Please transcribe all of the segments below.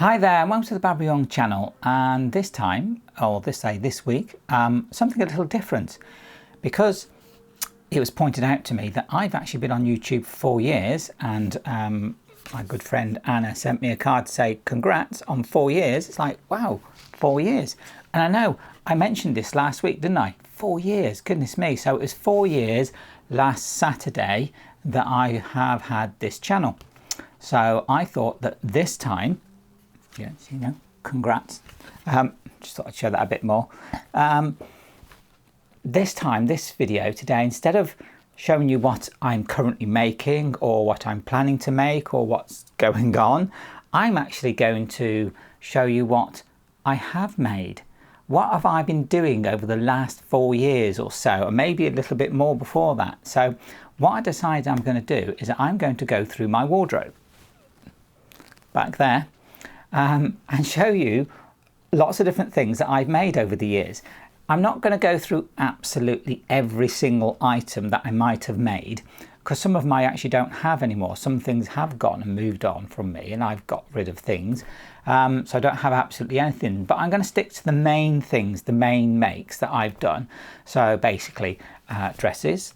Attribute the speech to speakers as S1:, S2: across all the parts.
S1: Hi there, welcome to the Barbara Young channel, and this time, or this week, something a little different, because it was pointed out to me that I've actually been on YouTube for 4 years, and my good friend Anna sent me a card to say congrats on 4 years. It's like, wow, 4 years. And I know I mentioned this last week, didn't I? 4 years, goodness me. So it was 4 years last Saturday that I have had this channel. So I thought that this time, yes, you know, congrats. Just thought I'd show that a bit more. This time, this video today, instead of showing you what I'm currently making or what I'm planning to make or what's going on, I'm actually going to show you what I have made. What have I been doing over the last 4 years or so, and maybe a little bit more before that. So what I decided I'm going to do is that I'm going to go through my wardrobe back there and show you lots of different things that I've made over the years. I'm not going to go through absolutely every single item that I might have made, because some of them I actually don't have anymore. Some things have gone and moved on from me, and I've got rid of things. So I don't have absolutely anything, but I'm going to stick to the main things, the main makes that I've done. So basically dresses,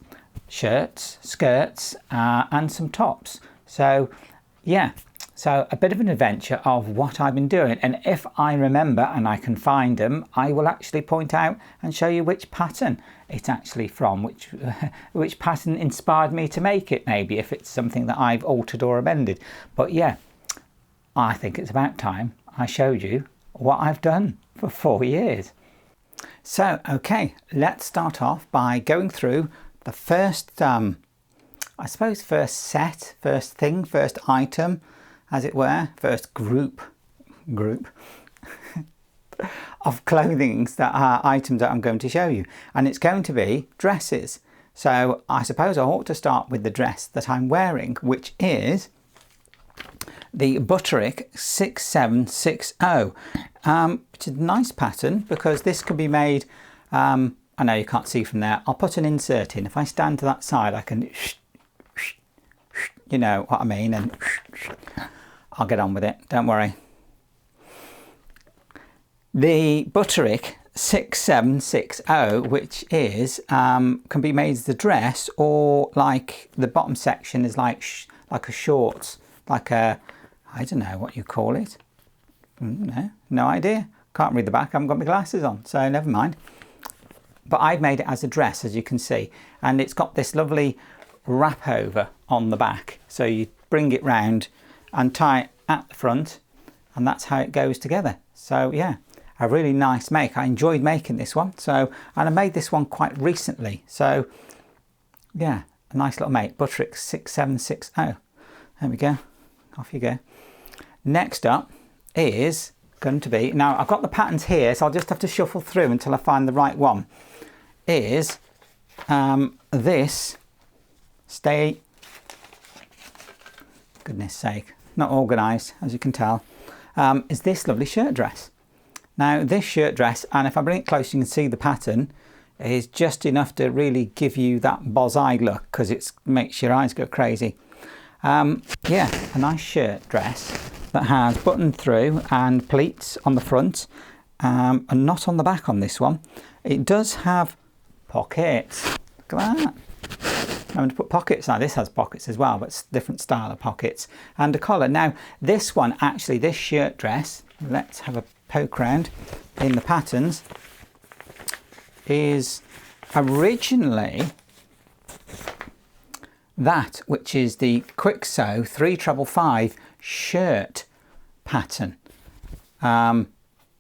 S1: shirts, skirts, and some tops. So yeah. So a bit of an adventure of what I've been doing, and if I remember and I can find them, I will actually point out and show you which pattern it's actually from, which pattern inspired me to make it, maybe if it's something that I've altered or amended. But yeah, I think it's about time I showed you what I've done for 4 years. So okay, let's start off by going through the first, I suppose first set, first thing, first item, as it were, first group of clothing that are items that I'm going to show you, and it's going to be dresses. So I suppose I ought to start with the dress that I'm wearing, which is the Butterick 6760, which is a nice pattern because this can be made, I know you can't see from there, I'll put an insert in. If I stand to that side I can, you know what I mean, and I'll get on with it, don't worry. The Butterick 6760, which is can be made as the dress, or like the bottom section is like a shorts, like a, I don't know what you call it. No idea. Can't read the back. I haven't got my glasses on, so never mind. But I've made it as a dress, as you can see, and it's got this lovely wrap over on the back. So you bring it round and tie it at the front, and that's how it goes together. So yeah, a really nice make. I enjoyed making this one, and I made this one quite recently. So yeah, a nice little make. Butterick 6760. There we go. Off you go. Next up is going to be, now I've got the patterns here, so I'll just have to shuffle through until I find the right one. Is this, goodness sake, not organised as you can tell, is this lovely shirt dress. Now this shirt dress, and if I bring it close you can see the pattern, is just enough to really give you that boz-eye look, because it makes your eyes go crazy. Yeah, a nice shirt dress that has buttoned through and pleats on the front, and not on the back on this one. It does have pockets. Look at that. I'm going to put pockets. Now this has pockets as well, but it's a different style of pockets, and a collar. Now this one, actually, this shirt dress, let's have a poke round in the patterns, is originally that which is the quick sew 3555 shirt pattern, and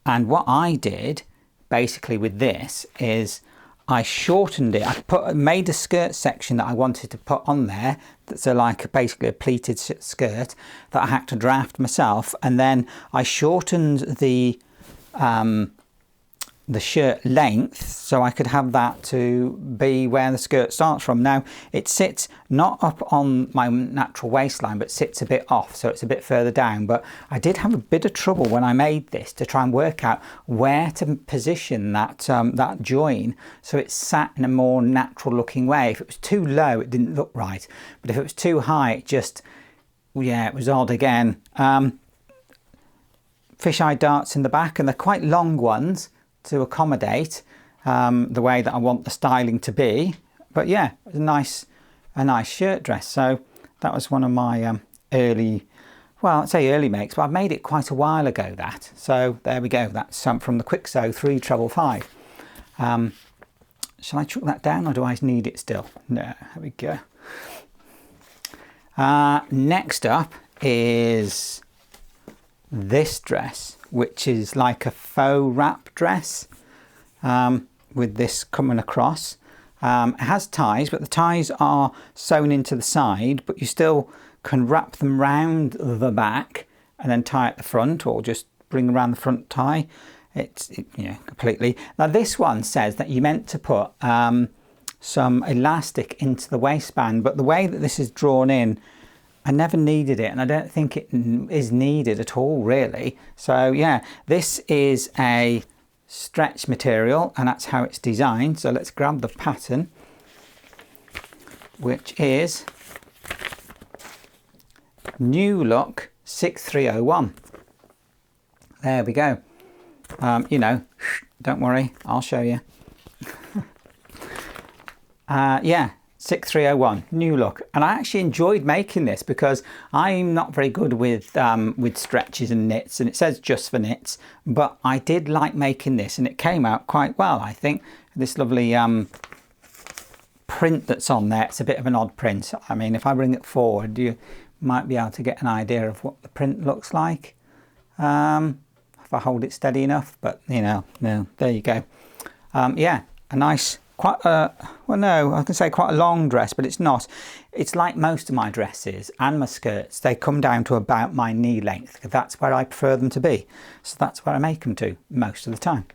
S1: what I did basically with this is I shortened it. I made a skirt section that I wanted to put on there, that's basically a pleated skirt that I had to draft myself, and then I shortened the shirt length so I could have that to be where the skirt starts from. Now it sits not up on my natural waistline, but sits a bit off, so it's a bit further down. But I did have a bit of trouble when I made this to try and work out where to position that that join so it sat in a more natural looking way. If it was too low it didn't look right, but if it was too high it just, yeah, it was odd again. fisheye darts in the back, and they're quite long ones to accommodate the way that I want the styling to be. But yeah, it was a nice shirt dress. So that was one of my early, well, I'd say early makes, but I've made it quite a while ago, that. So there we go. That's from the Quick Sew 355. Shall I chuck that down, or do I need it still? No, there we go. Next up is this dress, which is like a faux wrap dress with this coming across. It has ties, but the ties are sewn into the side, but you still can wrap them round the back and then tie at the front, or just bring around the front tie. Completely. Now this one says that you're meant to put some elastic into the waistband, but the way that this is drawn in, I never needed it, and I don't think it is needed at all, really. So yeah, this is a stretch material, and that's how it's designed. So let's grab the pattern, which is New Look 6301. There we go. Don't worry, I'll show you. Yeah, 6301, New Look. And I actually enjoyed making this because I'm not very good with stretches and knits, and it says just for knits, but I did like making this, and it came out quite well, I think. This lovely print that's on there, it's a bit of an odd print. I mean, if I bring it forward, you might be able to get an idea of what the print looks like. If I hold it steady enough, but no, there you go. Yeah, a nice, quite a, well, no, I can say quite a long dress, but it's not. It's like most of my dresses and my skirts, they come down to about my knee length. That's where I prefer them to be. So that's where I make them to most of the time.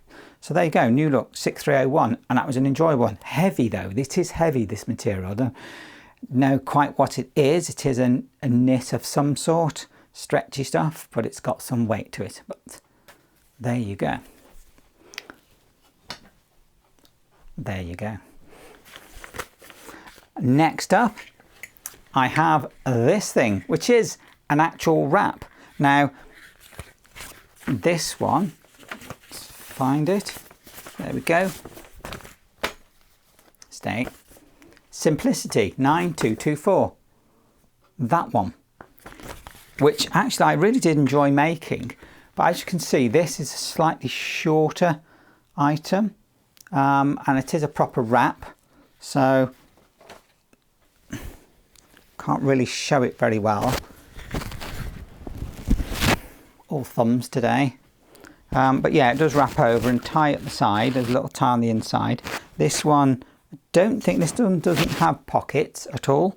S1: So there you go, New Look 6301, and that was an enjoyable one. Heavy though, it is heavy, this material. I don't know quite what it is. It is a knit of some sort, stretchy stuff, but it's got some weight to it. But there you go. There you go. Next up, I have this thing, which is an actual wrap. Now, this one, let's find it. There we go. Stay. Simplicity 9224. That one, which actually I really did enjoy making. But as you can see, this is a slightly shorter item, and it is a proper wrap, so can't really show it very well. All thumbs today. But yeah, it does wrap over and tie at the side. There's a little tie on the inside. This one, I don't think this one doesn't have pockets at all.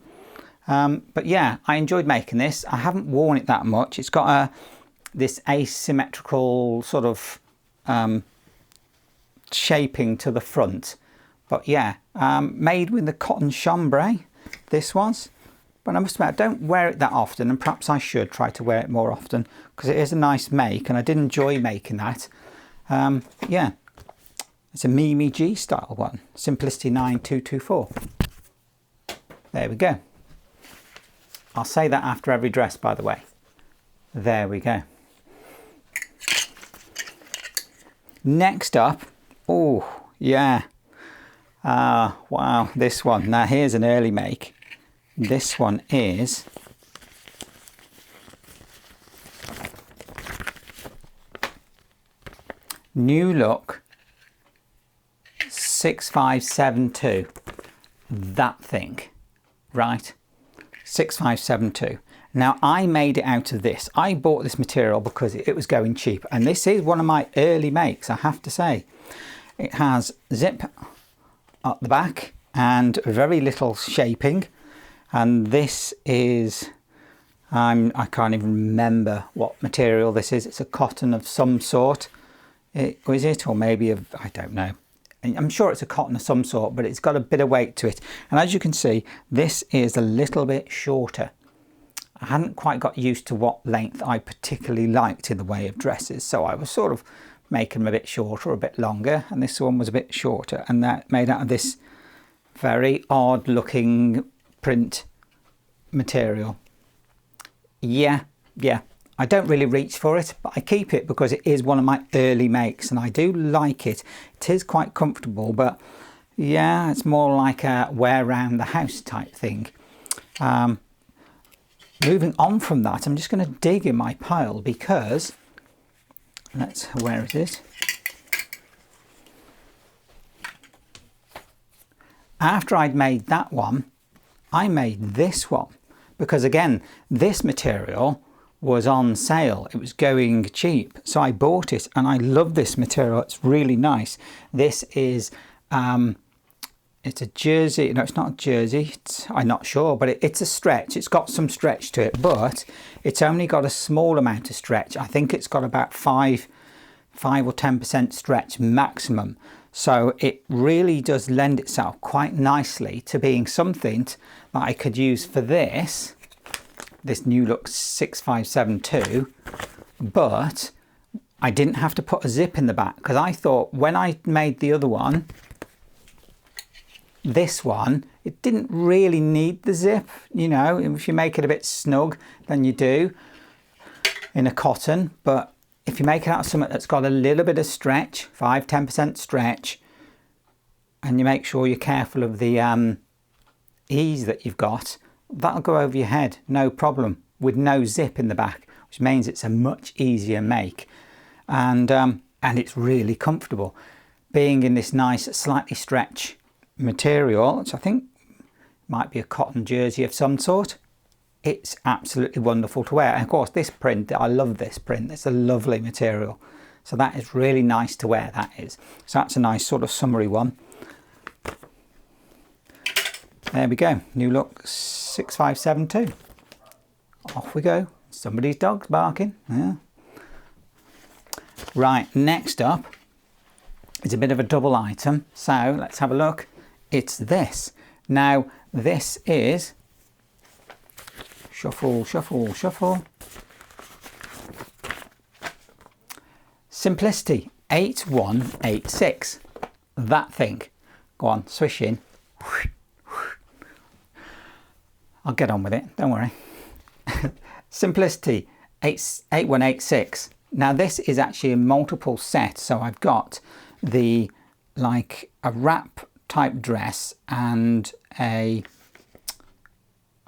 S1: But yeah, I enjoyed making this. I haven't worn it that much. It's got this asymmetrical sort of shaping to the front. But yeah, made with the cotton chambray, this was. But I must admit, I don't wear it that often, and perhaps I should try to wear it more often, because it is a nice make, and I did enjoy making that. Yeah, it's a Mimi G style one, Simplicity 9224. There we go. I'll say that after every dress, by the way. There we go. Next up, oh yeah, wow, this one. Now here's an early make. This one is New Look 6572. That thing, right? 6572. Now I made it out of this. I bought this material because it was going cheap, and this is one of my early makes, I have to say. It has zip at the back and very little shaping, and this is, I can't even remember what material this is. It's a cotton of some sort. Is it? Or maybe I don't know. I'm sure it's a cotton of some sort, but it's got a bit of weight to it. And as you can see, this is a little bit shorter. I hadn't quite got used to what length I particularly liked in the way of dresses, so I was sort of making them a bit shorter or a bit longer, and this one was a bit shorter, and that made out of this very odd looking print material. Yeah, I I don't really reach for it, but I keep it because it is one of my early makes and I do like it. It is quite comfortable, but yeah, it's more like a wear around the house type thing. Moving on from that, I'm just going to dig in my pile because, where is it? After I'd made that one, I made this one because again, this material was on sale. It was going cheap. So I bought it and I love this material. It's really nice. This is, it's a jersey. No, it's not a jersey. I'm not sure, but it's a stretch. It's got some stretch to it, but it's only got a small amount of stretch. I think it's got about 5 or 10% stretch maximum. So it really does lend itself quite nicely to being something that I could use for this New Look 6572, but I didn't have to put a zip in the back because I thought when I made the other one, this one, it didn't really need the zip. You know, if you make it a bit snug, then you do in a cotton, but if you make it out of something that's got a little bit of stretch, 5–10% stretch, and you make sure you're careful of the ease that you've got, that'll go over your head, no problem, with no zip in the back, which means it's a much easier make. And it's really comfortable. Being in this nice, slightly stretch material, which I think might be a cotton jersey of some sort, it's absolutely wonderful to wear. And of course this print, I love this print, it's a lovely material, so that is really nice to wear, that is. So that's a nice sort of summery one. There we go, New Look 6572. Off we go. Somebody's dog's barking. Yeah. Right, next up is a bit of a double item, so let's have a look. It's this. Now this is shuffle, shuffle, shuffle. Simplicity 8186. That thing. Go on, swish in. I'll get on with it, don't worry. Simplicity 8186. Now this is actually a multiple set, so I've got the like a wrap type dress and a,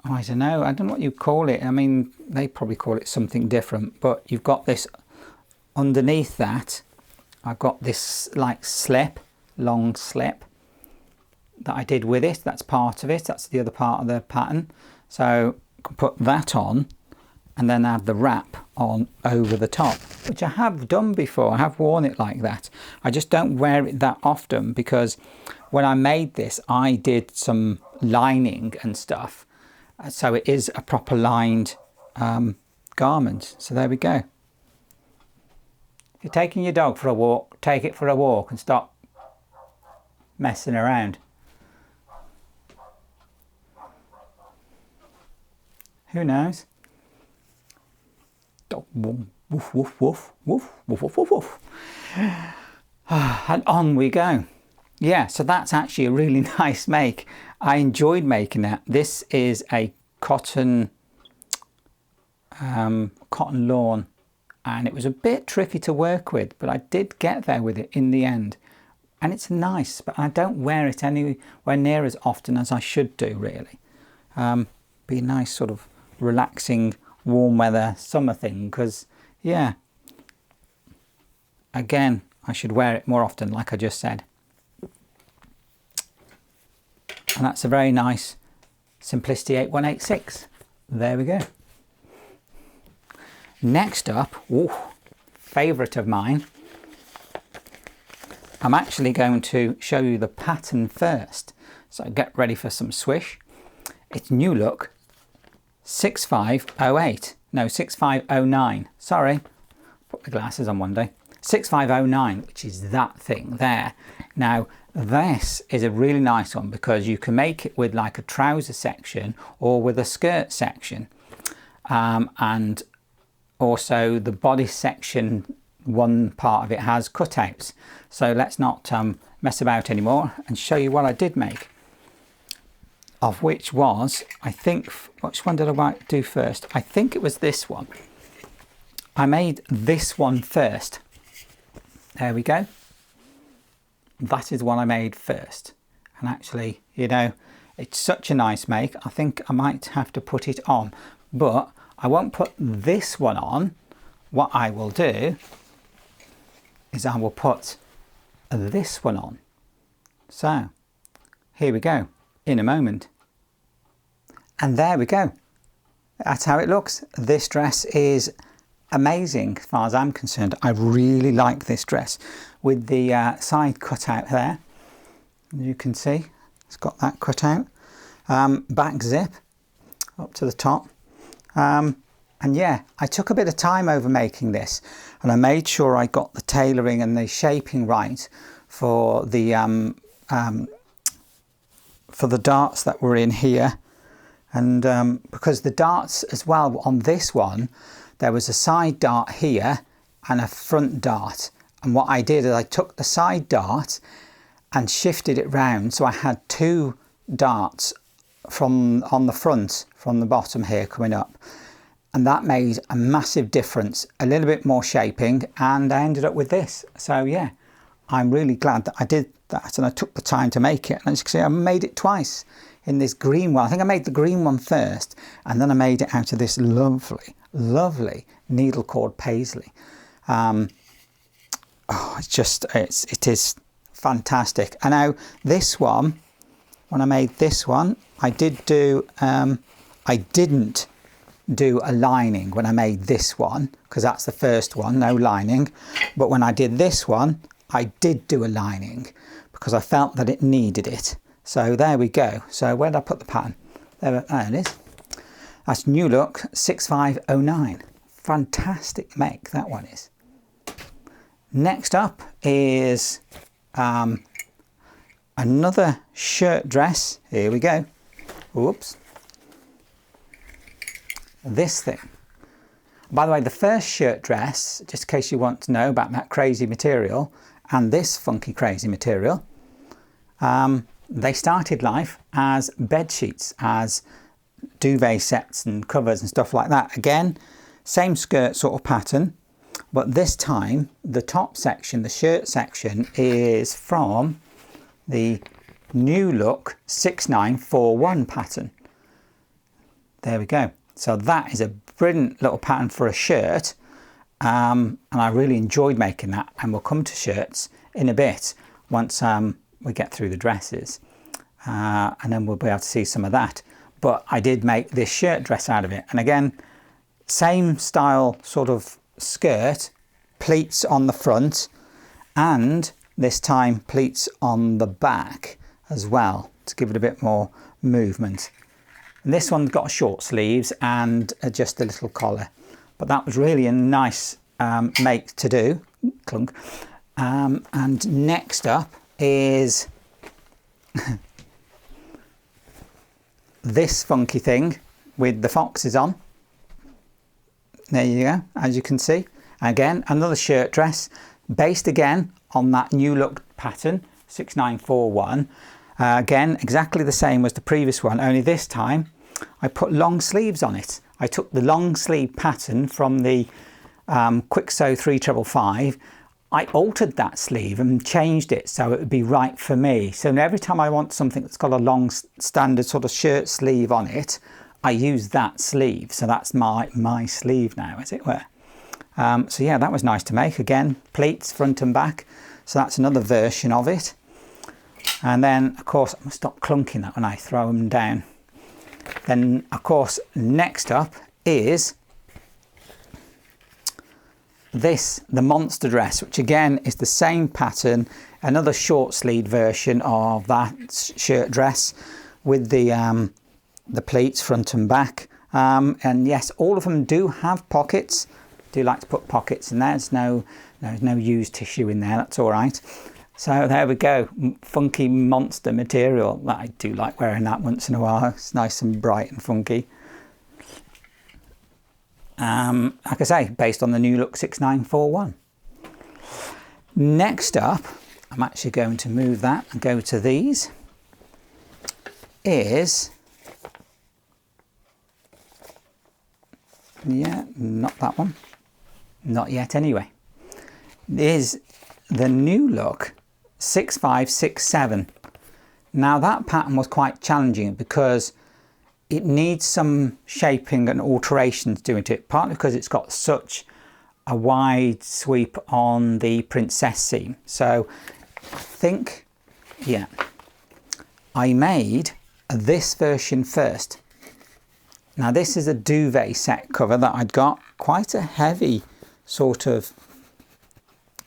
S1: I don't know what you call it. I mean, they probably call it something different, but you've got this underneath that. I've got this like slip, long slip that I did with it. That's part of it. That's the other part of the pattern. So I can put that on and then add the wrap on over the top, which I have done before. I have worn it like that. I just don't wear it that often because when I made this, I did some lining and stuff. So it is a proper lined garment. So there we go. If you're taking your dog for a walk, take it for a walk and stop messing around. Who knows? Dog, woof, woof, woof, woof, woof, woof, woof, woof. And on we go. Yeah, so that's actually a really nice make. I enjoyed making that. This is a cotton lawn, and it was a bit tricky to work with, but I did get there with it in the end. And it's nice, but I don't wear it anywhere near as often as I should do, really. Be a nice sort of relaxing warm weather summer thing, because yeah, again, I should wear it more often, like I just said. And that's a very nice Simplicity 8186. There we go. Next up, favourite of mine. I'm actually going to show you the pattern first. So get ready for some swish. It's New Look 6508. No, 6509. Sorry, put my glasses on one day. 6509, which is that thing there. Now, this is a really nice one because you can make it with like a trouser section or with a skirt section. And also the body section, one part of it has cutouts. So let's not mess about anymore and show you what I did make. Of which was, I think, which one did I do first? I think it was this one. I made this one first. There we go. That is what I made first. And actually, you know, it's such a nice make. I think I might have to put it on, but I won't put this one on. What I will do is I will put this one on. So here we go, in a moment. And there we go. That's how it looks. This dress is amazing as far as I'm concerned. I really like this dress with the side cut out there. You can see it's got that cut out. Back zip up to the top. And yeah, I took a bit of time over making this, and I made sure I got the tailoring and the shaping right for the darts that were in here. And because the darts as well on this one, there was a side dart here and a front dart. And what I did is I took the side dart and shifted it round, so I had two darts on the front from the bottom here coming up, and that made a massive difference, a little bit more shaping, and I ended up with this. So yeah, I'm really glad that I did that and I took the time to make it. And as you can see, I made it twice in this green one. I think I made the green one first, and then I made it out of this lovely needle cord paisley. Oh, it is fantastic. And now this one, when I made this one, I didn't do a lining when I made this one, because that's the first one, no lining. But when I did this one, I did do a lining because I felt that it needed it. So there we go. So where did I put the pattern? There it is. That's New Look 6509. Fantastic make, that one is. Next up is another shirt dress. Here we go. Oops. This thing. By the way, the first shirt dress, just in case you want to know about that crazy material and this funky crazy material, they started life as bed sheets, as duvet sets and covers and stuff like that. Again, same skirt sort of pattern, but this time the top section, the shirt section, is from the New Look 6941 pattern. There we go. So that is a brilliant little pattern for a shirt, and I really enjoyed making that, and we'll come to shirts in a bit once we get through the dresses, and then we'll be able to see some of that. But I did make this shirt dress out of it, and again, same style sort of skirt, pleats on the front, and this time pleats on the back as well to give it a bit more movement. And this one's got short sleeves and just a little collar, but that was really a nice make to do. Clunk. And next up is this funky thing with the foxes on. There you go, as you can see. Again, another shirt dress based again on that New Look pattern 6941. Again, exactly the same as the previous one, only this time I put long sleeves on it. I took the long sleeve pattern from the Quick Sew 3555. I altered that sleeve and changed it so it would be right for me. So every time I want something that's got a long standard sort of shirt sleeve on it, I use that sleeve. So that's my sleeve now, as it were. So yeah, that was nice to make. Again, pleats front and back. So that's another version of it. And then, of course, I'm going to stop clunking that when I throw them down. Then, of course, next up is this, the monster dress, which again is the same pattern, another short sleeve version of that shirt dress with the pleats front and back. And yes, all of them do have pockets. I do like to put pockets in there. There's no used tissue in there. That's all right. So there we go, funky monster material. I do like wearing that once in a while. It's nice and bright and funky. Like I say, based on the New Look 6941. Next up, I'm actually going to move that and go to these, is, yeah, not that one. Not yet anyway. Is the new look 6567. Now that pattern was quite challenging because it needs some shaping and alterations doing to it, partly because it's got such a wide sweep on the princess seam. So I think, yeah, I made this version first. Now this is a duvet set cover that I'd got, quite a heavy sort of,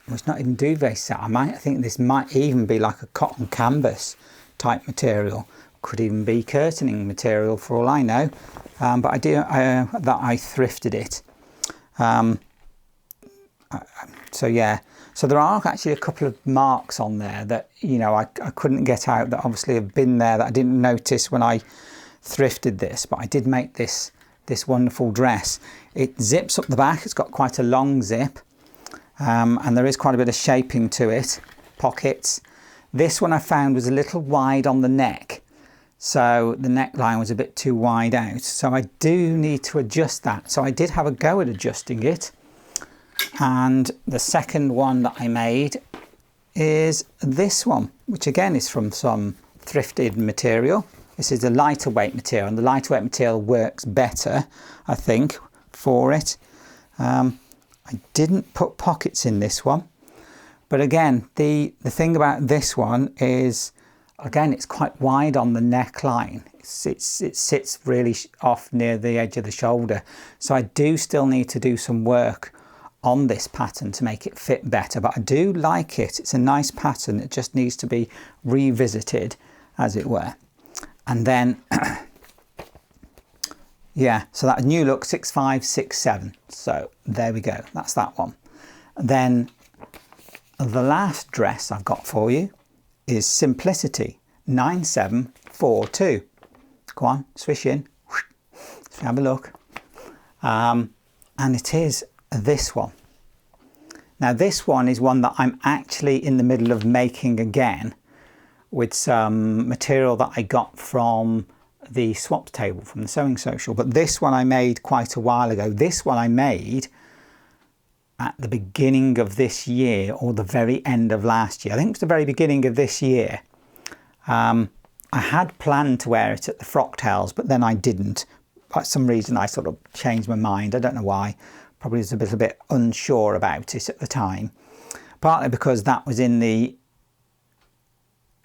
S1: well, it's not even duvet set. I think this might even be like a cotton canvas type material. Could even be curtaining material for all I know. But I thrifted it. So yeah, so there are actually a couple of marks on there that, you know, I couldn't get out, that obviously have been there that I didn't notice when I thrifted this, but I did make this wonderful dress. It zips up the back, it's got quite a long zip, and there is quite a bit of shaping to it, pockets. This one I found was a little wide on the neck, so the neckline was a bit too wide out, so I do need to adjust that. So I did have a go at adjusting it, and the second one that I made is this one, which again is from some thrifted material. This is a lighter weight material, and the lighter weight material works better, I think, for it. I didn't put pockets in this one, but again, the thing about this one is, again, it's quite wide on the neckline. It sits really off near the edge of the shoulder. So I do still need to do some work on this pattern to make it fit better, but I do like it. It's a nice pattern. It just needs to be revisited, as it were. And then, yeah, so that new look 6567. So there we go. That's that one. Then the last dress I've got for you is Simplicity 9742. Go on, swish in. Let's have a look. And it is this one. Now this one is one that I'm actually in the middle of making again with some material that I got from the swap table from the Sewing Social. But this one I made quite a while ago. This one I made at the beginning of this year, or the very end of last year. I think it was the very beginning of this year. I had planned to wear it at the Frocktails, but then I didn't. For some reason I sort of changed my mind. I don't know why. Probably was a little bit unsure about it at the time. Partly because that was in the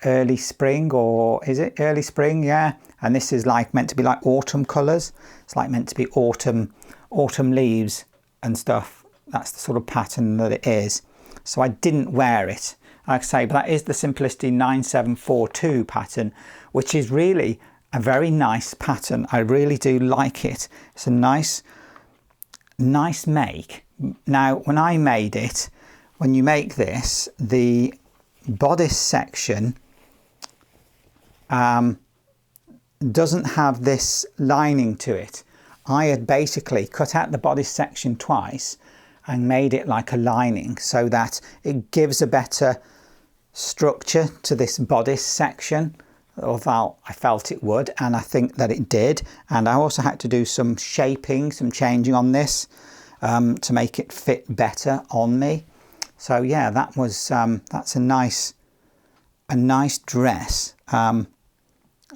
S1: early spring, or is it early spring? Yeah. And this is like meant to be like autumn colours. It's like meant to be autumn leaves and stuff. That's the sort of pattern that it is. So I didn't wear it, like I say, but that is the Simplicity 9742 pattern, which is really a very nice pattern. I really do like it. It's a nice make. Now, when I made it, when you make this, the bodice section doesn't have this lining to it. I had basically cut out the bodice section twice and made it like a lining so that it gives a better structure to this bodice section, although I felt it would, and I think that it did. And I also had to do some shaping, some changing on this to make it fit better on me. So yeah, that was that's a nice dress,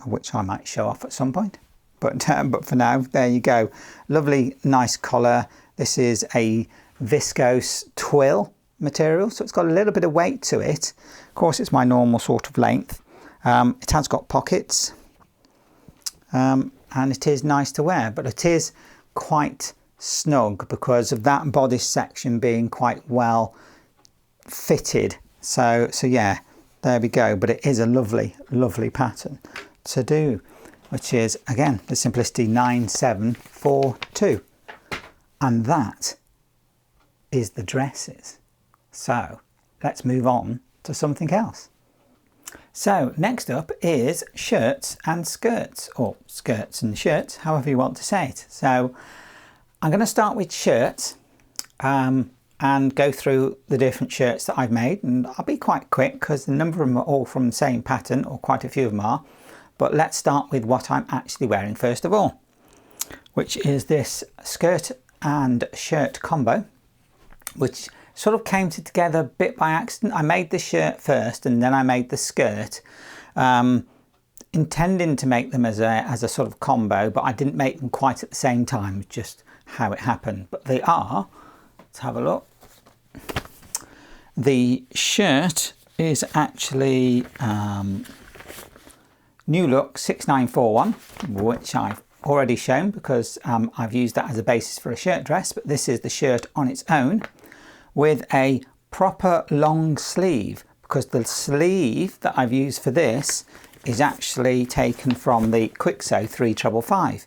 S1: which I might show off at some point. But for now, there you go. Lovely, nice collar. This is a viscose twill material, so it's got a little bit of weight to it. Of course, it's my normal sort of length. It has got pockets, and it is nice to wear, but it is quite snug because of that bodice section being quite well fitted. So yeah, there we go. But it is a lovely pattern to do, which is again the Simplicity 9742, and that is the dresses. So let's move on to something else. So next up is shirts and skirts, or skirts and shirts, however you want to say it. So I'm going to start with shirts and go through the different shirts that I've made, and I'll be quite quick because the number of them are all from the same pattern, or quite a few of them are. But let's start with what I'm actually wearing first of all, which is this skirt and shirt combo. which sort of came together a bit by accident. I made the shirt first and then I made the skirt, intending to make them as a sort of combo, but I didn't make them quite at the same time, just how it happened. But they are, let's have a look. The shirt is actually New Look 6941, which I've already shown because I've used that as a basis for a shirt dress, but this is the shirt on its own with a proper long sleeve, because the sleeve that I've used for this is actually taken from the Quick Sew 3555,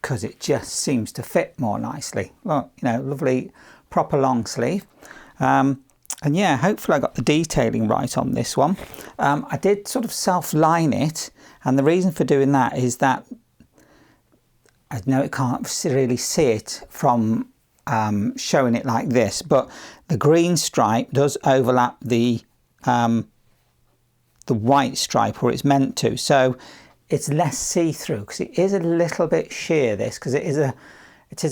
S1: because it just seems to fit more nicely. Look, you know, lovely proper long sleeve. And yeah, hopefully I got the detailing right on this one. I did sort of self-line it, and the reason for doing that is that I know it can't really see it from showing it like this, but the green stripe does overlap the white stripe, or it's meant to, so it's less see-through, because it is a little bit sheer, this, because it is a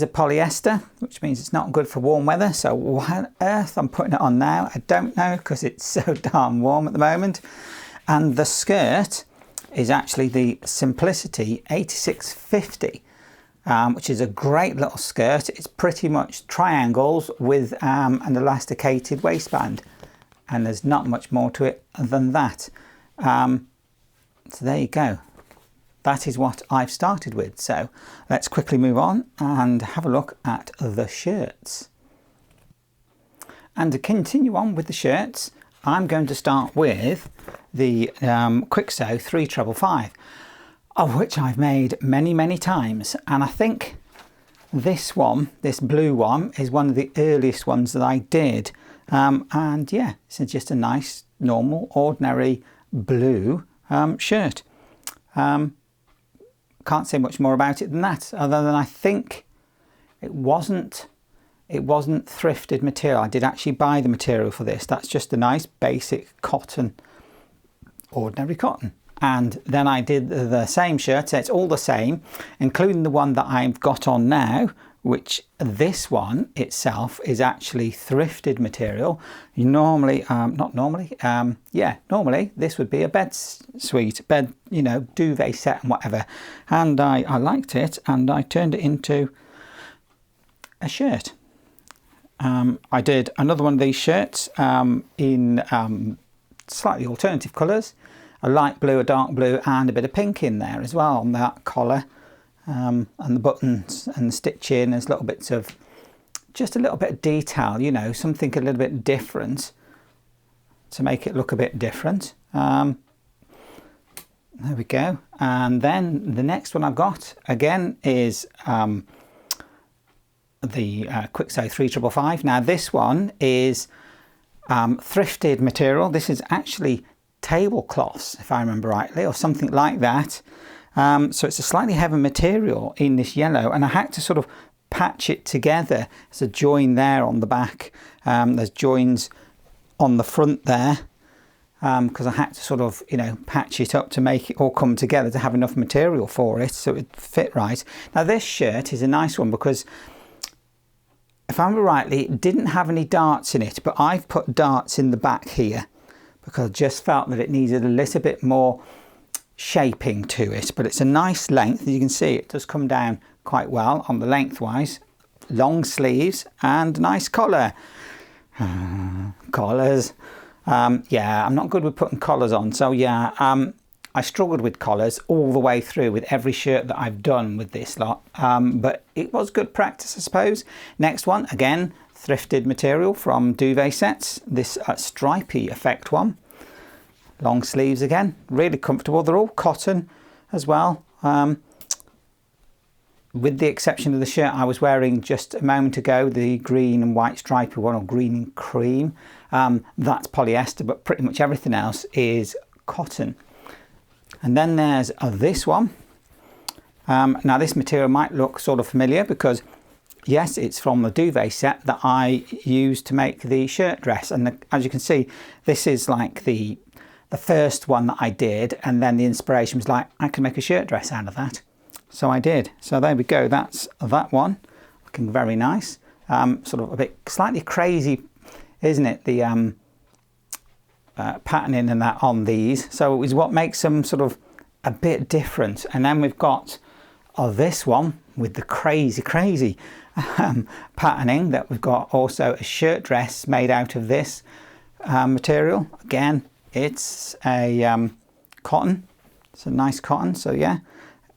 S1: polyester, which means it's not good for warm weather. So why on earth I'm putting it on now, I don't know, because it's so darn warm at the moment. And the skirt is actually the Simplicity 8650, which is a great little skirt. It's pretty much triangles with an elasticated waistband, and there's not much more to it than that. So there you go. That is what I've started with. So let's quickly move on and have a look at the shirts. And to continue on with the shirts, I'm going to start with the Quick Sew 3555, of which I've made many, many times. And I think this one, this blue one, is one of the earliest ones that I did. And yeah, it's just a nice, normal, ordinary blue shirt. Can't say much more about it than that, other than I think it wasn't thrifted material. I did actually buy the material for this. That's just a nice basic cotton, ordinary cotton. And then I did the same shirt, so it's all the same, including the one that I've got on now, which this one itself is actually thrifted material. Normally this would be a bed suite, bed, you know, duvet set and whatever. And I liked it, and I turned it into a shirt. I did another one of these shirts in slightly alternative colours, a light blue, a dark blue, and a bit of pink in there as well on that collar. And the buttons and the stitching, there's little bits of, just a little bit of detail, you know, something a little bit different to make it look a bit different. There we go. And then the next one I've got again is the Quick Sew 3555. Now this one is thrifted material. This is actually tablecloths, if I remember rightly, or something like that. So it's a slightly heavy material in this yellow, and I had to sort of patch it together. There's a join there on the back, there's joins on the front there, because I had to sort of, you know, patch it up to make it all come together to have enough material for it so it fit right. Now this shirt is a nice one because, if I remember rightly, it didn't have any darts in it, but I've put darts in the back here because I just felt that it needed a little bit more shaping to it. But it's a nice length, as you can see it does come down quite well on the lengthwise. Long sleeves and nice collar. Collars, yeah, I'm not good with putting collars on, so yeah, I struggled with collars all the way through with every shirt that I've done with this lot, but it was good practice, I suppose. Next one, again, thrifted material from Duvet Sets, this stripy effect one. Long sleeves again, really comfortable. They're all cotton as well, with the exception of the shirt I was wearing just a moment ago, the green and white stripy one, or green and cream. That's polyester, but pretty much everything else is cotton. And then there's this one. Now this material might look sort of familiar because yes, it's from the duvet set that I used to make the shirt dress. And as you can see, this is like the first one that I did, and then the inspiration was like, I can make a shirt dress out of that. So I did. So there we go, that's that one, looking very nice. sort of a bit slightly crazy, isn't it? The patterning and that on these, so it is what makes them sort of a bit different. And then we've got this one with the crazy patterning, that we've got also a shirt dress made out of this material. Again, it's a cotton, it's a nice cotton, so yeah,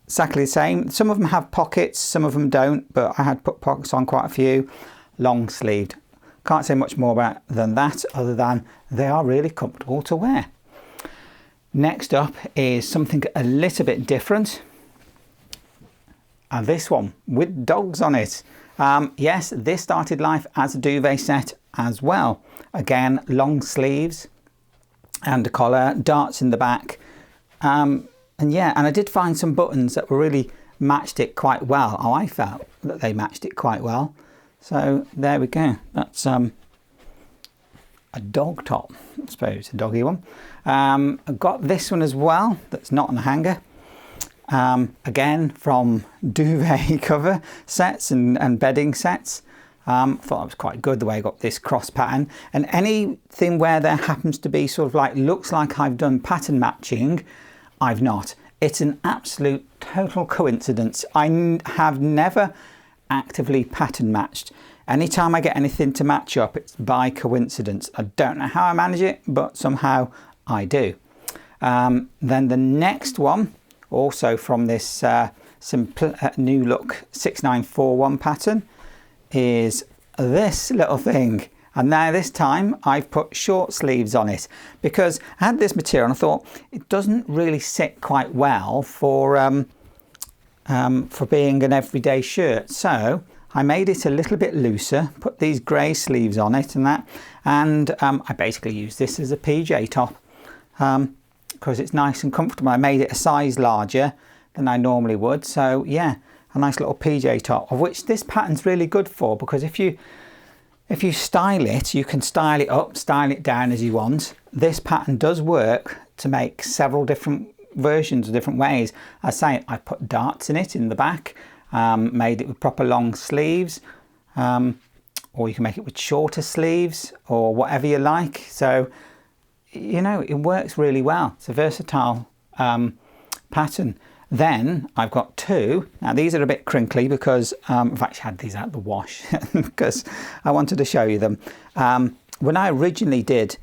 S1: exactly the same. Some of them have pockets, some of them don't, but I had put pockets on quite a few. Long sleeved. Can't say much more about than that, other than they are really comfortable to wear. Next up is something a little bit different, and this one with dogs on it. Yes, this started life as a duvet set as well. Again, long sleeves and a collar, darts in the back, and yeah, and I did find some buttons that were really matched it quite well. Oh, I felt that they matched it quite well. So there we go. That's a dog top, I suppose, a doggy one. I've got this one as well that's not on a hanger. Again, from duvet cover sets and bedding sets. Thought it was quite good the way I got this cross pattern. And anything where there happens to be sort of like, looks like I've done pattern matching, I've not. It's an absolute total coincidence. I have never actively pattern matched. Anytime I get anything to match up, it's by coincidence. I don't know how I manage it, but somehow I do. Then the next one, also from this simple new look 6941 pattern, is this little thing. And now this time I've put short sleeves on it, because I had this material and I thought it doesn't really sit quite well for being an everyday shirt. So I made it a little bit looser, put these grey sleeves on it and that, and I basically used this as a PJ top because it's nice and comfortable. I made it a size larger than I normally would, so yeah, a nice little PJ top, of which this pattern's really good for, because if you style it, you can style it up, style it down as you want. This pattern does work to make several different versions of different ways. I say I put darts in it in the back, made it with proper long sleeves, or you can make it with shorter sleeves or whatever you like. So, you know, it works really well. It's a versatile pattern. Then I've got two. Now these are a bit crinkly because I've actually had these out the wash because I wanted to show you them. When I originally did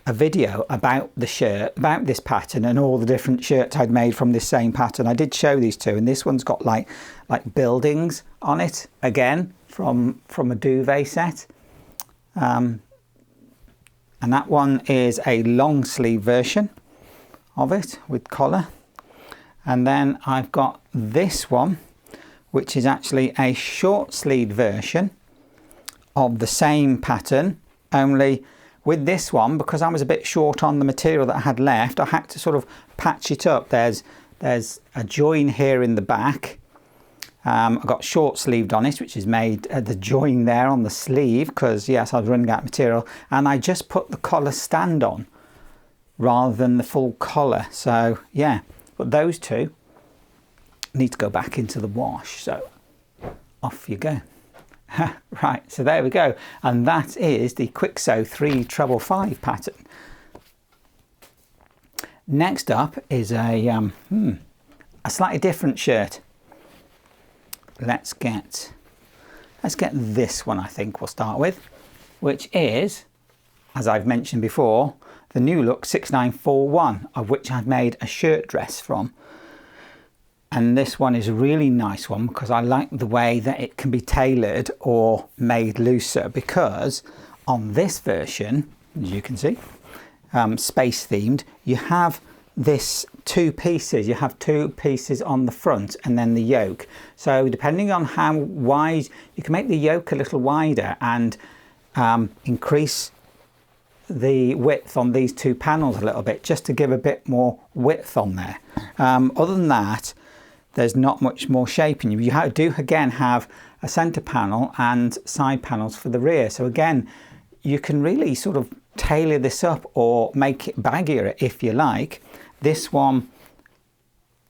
S1: a video about the shirt, about this pattern and all the different shirts I'd made from this same pattern, I did show these two, and this one's got like buildings on it, again from a duvet set, and that one is a long sleeve version of it with collar. And then I've got this one, which is actually a short sleeve version of the same pattern, only with this one, because I was a bit short on the material that I had left, I had to sort of patch it up. There's a join here in the back. I got short sleeved on it, which is made the join there on the sleeve, because yes, I was running out of material, and I just put the collar stand on rather than the full collar. So yeah, but those two need to go back into the wash, so off you go. Right, so there we go, and that is the Quick Sew 355 pattern. Next up is a slightly different shirt. Let's get this one, I think we'll start with, which is, as I've mentioned before, the new look 6941, of which I've made a shirt dress from. And this one is a really nice one because I like the way that it can be tailored or made looser, because on this version, as you can see, space themed, you have this two pieces. You have two pieces on the front and then the yoke. So depending on how wide, you can make the yoke a little wider and increase the width on these two panels a little bit, just to give a bit more width on there. Other than that, there's not much more shaping. You do again have a center panel and side panels for the rear. So again, you can really sort of tailor this up or make it baggier if you like. This one,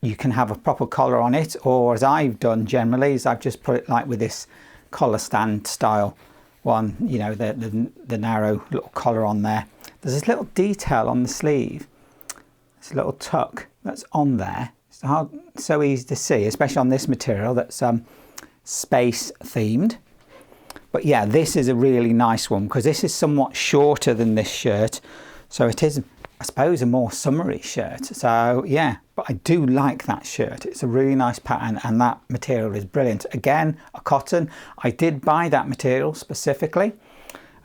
S1: you can have a proper collar on it, or as I've done generally, is I've just put it like with this collar stand style one, you know, the narrow little collar on there. There's this little detail on the sleeve, this little tuck that's on there. It's so easy to see, especially on this material that's space themed. But yeah, this is a really nice one because this is somewhat shorter than this shirt, so it is, I suppose, a more summery shirt. So yeah, but I do like that shirt. It's a really nice pattern and that material is brilliant. Again, a cotton. I did buy that material specifically,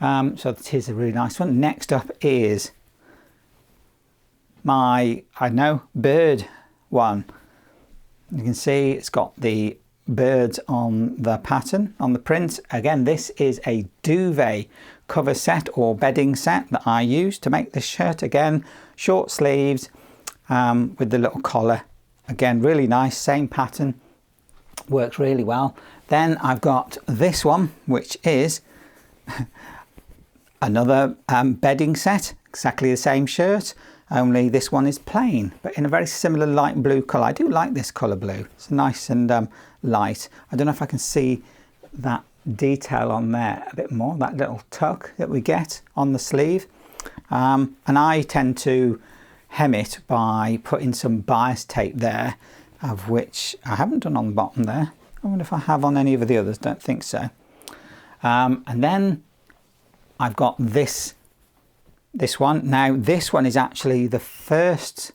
S1: so it is a really nice one. Next up is my, I know, bird one. You can see it's got the birds on the pattern, on the print. Again, this is a duvet cover set or bedding set that I used to make this shirt. Again, short sleeves with the little collar. Again, really nice, same pattern, works really well. Then I've got this one, which is another bedding set, exactly the same shirt, only this one is plain, but in a very similar light blue colour. I do like this colour blue. It's nice and light. I don't know if I can see that detail on there a bit more, that little tuck that we get on the sleeve. And I tend to hem it by putting some bias tape there, of which I haven't done on the bottom there. I wonder if I have on any of the others, don't think so. And then I've got this one. Now this one is actually the first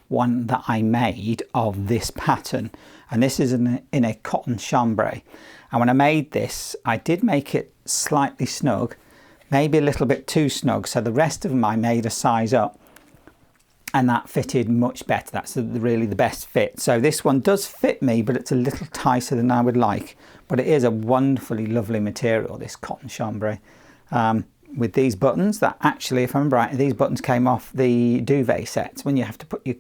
S1: one that I made of this pattern, and this is in a cotton chambray. And when I made this, I did make it slightly snug, maybe a little bit too snug, so the rest of them I made a size up, and that fitted much better. That's really the best fit. So this one does fit me, but it's a little tighter than I would like, but it is a wonderfully lovely material, this cotton chambray. With these buttons that actually, if I remember right, these buttons came off the duvet sets, when you have to put your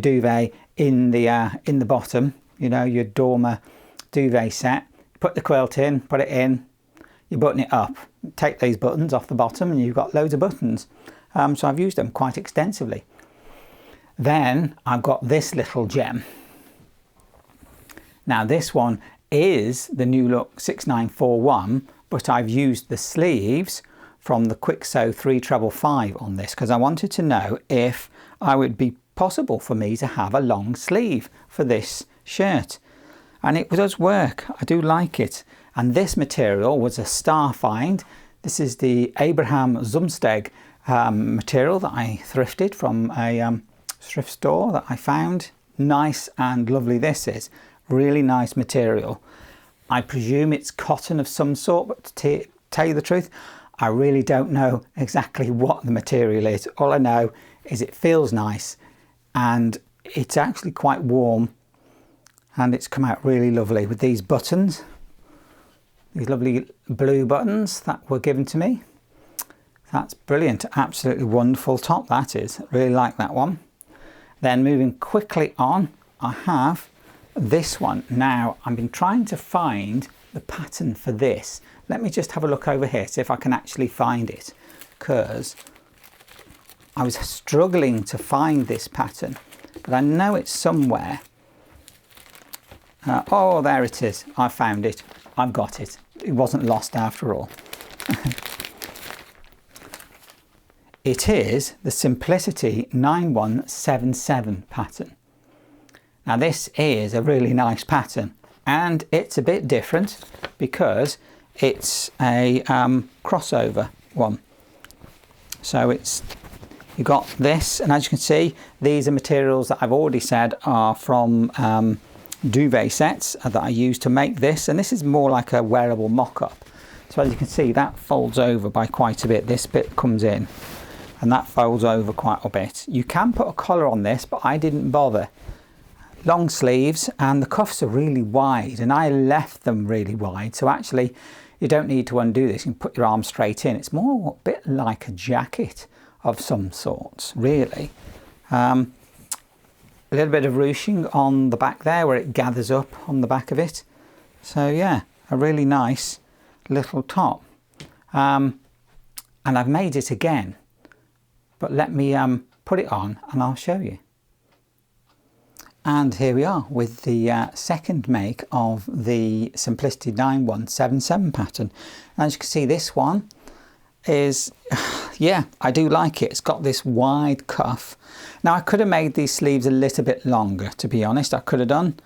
S1: duvet in the bottom, you know, your dormer duvet set, put the quilt in, put it in, you button it up, take these buttons off the bottom and you've got loads of buttons. So I've used them quite extensively. Then I've got this little gem. Now this one is the New Look 6941, but I've used the sleeves from the Quick Sew 355 on this because I wanted to know if I would be possible for me to have a long sleeve for this shirt, and it does work. I do like it. And this material was a star find. This is the Abraham Zumsteg material that I thrifted from a thrift store that I found. Nice and lovely. This is really nice material. I presume it's cotton of some sort, but to tell you the truth, I really don't know exactly what the material is. All I know is it feels nice and it's actually quite warm, and it's come out really lovely with these buttons, these lovely blue buttons that were given to me. That's brilliant. Absolutely wonderful top that is. Really like that one. Then moving quickly on, I have this one. Now I've been trying to find the pattern for this. Let me just have a look over here, see if I can actually find it, because I was struggling to find this pattern, but I know it's somewhere. Oh, there it is. I found it. I've got it. It wasn't lost after all. It is the Simplicity 9177 pattern. Now this is a really nice pattern, and it's a bit different because it's a crossover one. So you got this, and as you can see, these are materials that I've already said are from duvet sets that I used to make this, and this is more like a wearable mock-up. So as you can see, that folds over by quite a bit. This bit comes in and that folds over quite a bit. You can put a collar on this, but I didn't bother. Long sleeves, and the cuffs are really wide, and I left them really wide, so actually you don't need to undo this. You can put your arm straight in. It's more a bit like a jacket of some sorts, really. A little bit of ruching on the back there where it gathers up on the back of it. So yeah, a really nice little top. And I've made it again, but let me put it on and I'll show you. And here we are with the second make of the Simplicity 9177 pattern. As you can see, this one is, yeah, I do like it. It's got this wide cuff. Now I could have made these sleeves a little bit longer, to be honest. I could have done.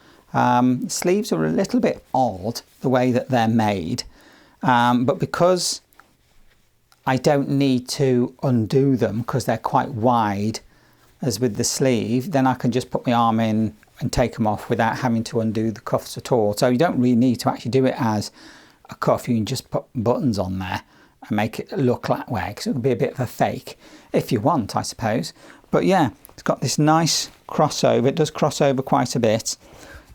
S1: Sleeves are a little bit odd the way that they're made, but because I don't need to undo them because they're quite wide as with the sleeve, then I can just put my arm in and take them off without having to undo the cuffs at all. So you don't really need to actually do it as a cuff. You can just put buttons on there and make it look that way, because it would be a bit of a fake if you want, I suppose. But yeah, it's got this nice crossover. It does cross over quite a bit,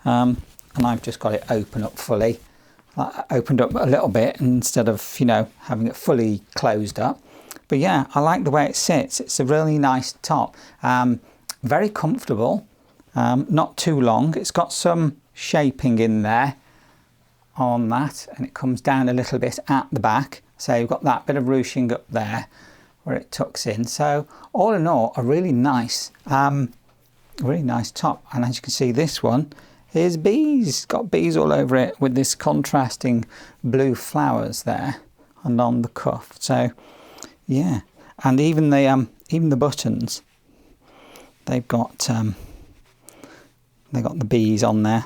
S1: and I've just got it open up fully, opened up a little bit instead of, you know, having it fully closed up. But yeah, I like the way it sits. It's a really nice top, very comfortable, not too long. It's got some shaping in there on that, and it comes down a little bit at the back. So you've got that bit of ruching up there where it tucks in. So all in all, a really nice top. And as you can see, this one is bees. It's got bees all over it with this contrasting blue flowers there and on the cuff. So yeah, and even the buttons, they've got the bees on there.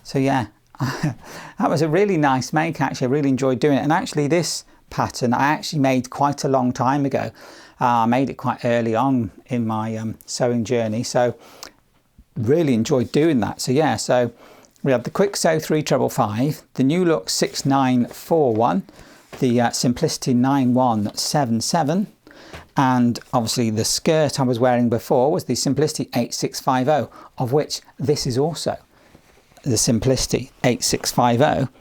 S1: So yeah, that was a really nice make. Actually, I really enjoyed doing it. And actually, this pattern I actually made quite a long time ago. I made it quite early on in my sewing journey, so really enjoyed doing that. So yeah, so we have the Quick Sew 3555, the New Look 6941, the Simplicity 9177, and obviously the skirt I was wearing before was the Simplicity 8650, of which this is also the Simplicity 8650,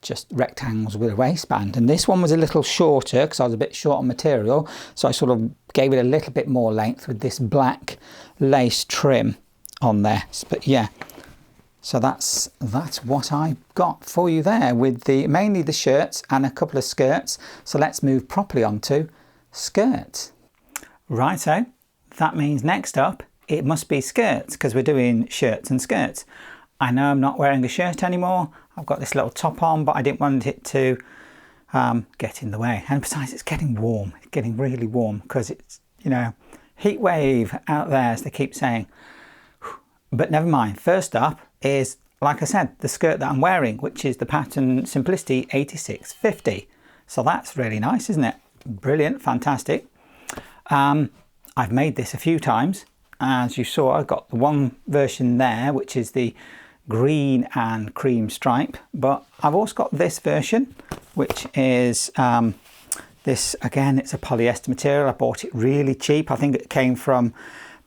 S1: just rectangles with a waistband. And this one was a little shorter because I was a bit short on material, so I sort of gave it a little bit more length with this black lace trim on there. But yeah, so that's what I got for you there with mainly the shirts and a couple of skirts. So let's move properly on to skirts. Righto, that means next up it must be skirts, because we're doing shirts and skirts. I know I'm not wearing a shirt anymore. I've got this little top on, but I didn't want it to get in the way. And besides, it's getting warm. It's getting really warm because it's, you know, heat wave out there, as they keep saying. But never mind. First up is, like I said, the skirt that I'm wearing, which is the pattern Simplicity 8650. So that's really nice, isn't it? Brilliant, fantastic. I've made this a few times. As you saw, I've got the one version there, which is the green and cream stripe, but I've also got this version, which is this, again, it's a polyester material. I bought it really cheap. I think it came from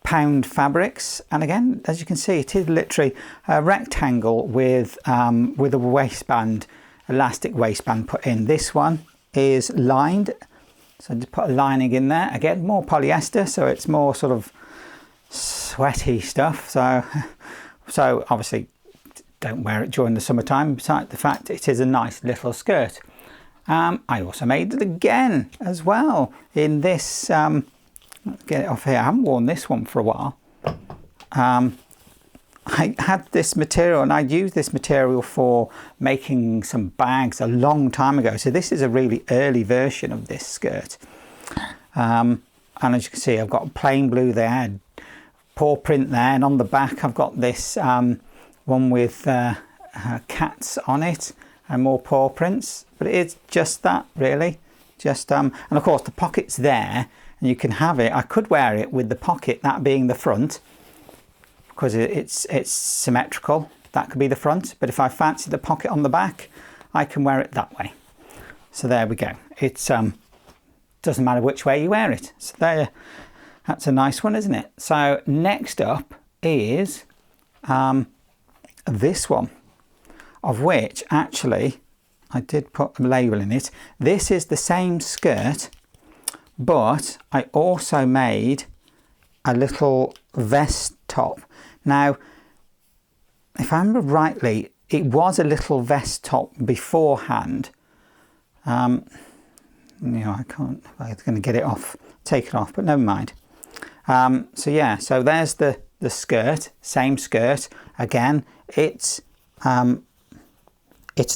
S1: Pound Fabrics, and again, as you can see, it is literally a rectangle with a waistband, elastic waistband put in. This one is lined, so I just put a lining in there. Again, more polyester, so it's more sort of sweaty stuff. So obviously don't wear it during the summertime, besides the fact it is a nice little skirt. I also made it again as well in this, let's get it off here. I haven't worn this one for a while. I had this material, and I'd used this material for making some bags a long time ago. So this is a really early version of this skirt. And as you can see, I've got plain blue there, paw print there, and on the back I've got this one with cats on it and more paw prints. But it's just that, really. Just and of course the pocket's there, and you can have it. I could wear it with the pocket, that being the front, because it's symmetrical. That could be the front. But if I fancy the pocket on the back, I can wear it that way. So there we go. It's doesn't matter which way you wear it. So there, that's a nice one, isn't it? So next up is this one, of which actually I did put a label in it. This is the same skirt, but I also made a little vest top. Now, if I remember rightly, it was a little vest top beforehand. You know, I'm going to get it off, take it off, but never mind. So yeah, so there's the the skirt, same skirt. Again, it's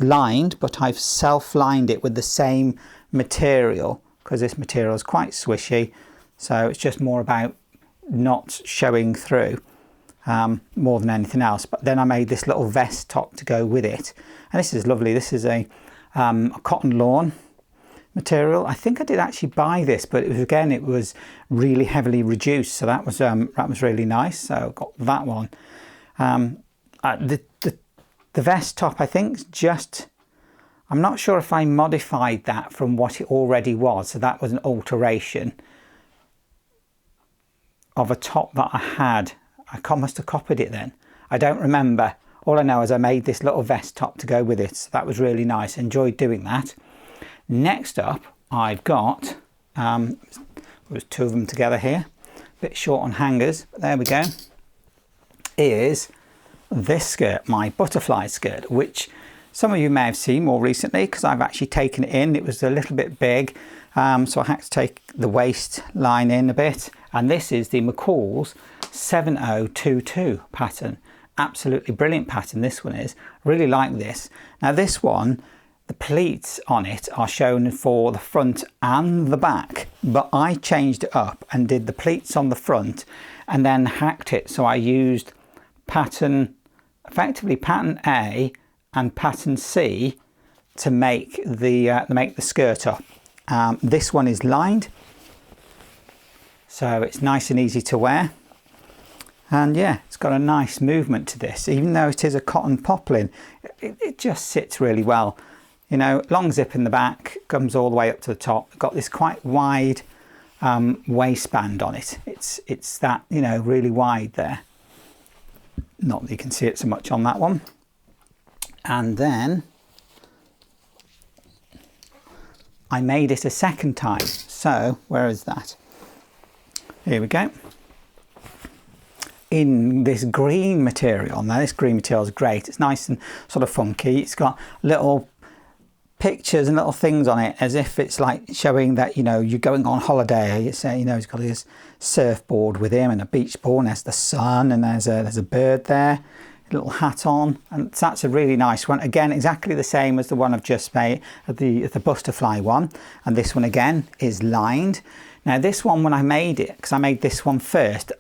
S1: lined, but I've self-lined it with the same material because this material is quite swishy, so it's just more about not showing through more than anything else. But then I made this little vest top to go with it, and this is lovely. This is a cotton lawn material. I think I did actually buy this, but it was really heavily reduced, so that was really nice. So got that one. The vest top, I think, I'm not sure if I modified that from what it already was, so that was an alteration of a top that I had. I must have copied it then. I don't remember. All I know is I made this little vest top to go with it, so that was really nice. Enjoyed doing that. Next up, I've got, there's two of them together here, a bit short on hangers, but there we go, is this skirt, my butterfly skirt, which some of you may have seen more recently because I've actually taken it in. It was a little bit big, so I had to take the waist line in a bit. And this is the McCall's 7022 pattern. Absolutely brilliant pattern this one is. Really like this. Now this one, the pleats on it are shown for the front and the back, but I changed it up and did the pleats on the front and then hacked it. So I used effectively pattern A and pattern C to make the skirt up. This one is lined, so it's nice and easy to wear. And yeah, it's got a nice movement to this. Even though it is a cotton poplin, it just sits really well. You know, long zip in the back, comes all the way up to the top. Got this quite wide waistband on it. It's that, you know, really wide there. Not that you can see it so much on that one. And then I made it a second time. So where is that? Here we go. In this green material. Now this green material is great. It's nice and sort of funky. It's got little pictures and little things on it as if it's like showing that, you know, you're going on holiday. It's you know, he's got this surfboard with him and a beach ball, and there's the sun, and there's a bird there, a little hat on, and that's a really nice one. Again, exactly the same as the one I've just made, the butterfly one, and this one again is lined. Now this one, when I made it, because I made this one first,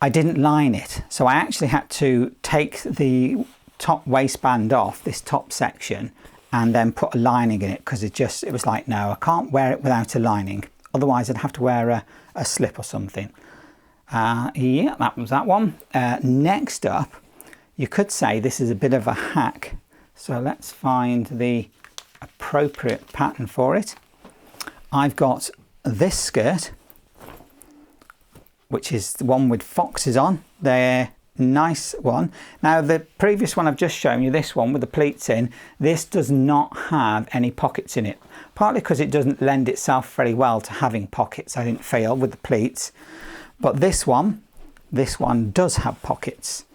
S1: I didn't line it, so I actually had to take the top waistband off, this top section, and then put a lining in it, because it was like, no, I can't wear it without a lining, otherwise I'd have to wear a slip or something. Yeah, that was that one. Next up, you could say this is a bit of a hack, so let's find the appropriate pattern for it. I've got this skirt, which is the one with foxes on. They're nice one. Now the previous one I've just shown you, this one with the pleats in, this does not have any pockets in it, partly because it doesn't lend itself very well to having pockets, I didn't feel, with the pleats. But this one does have pockets,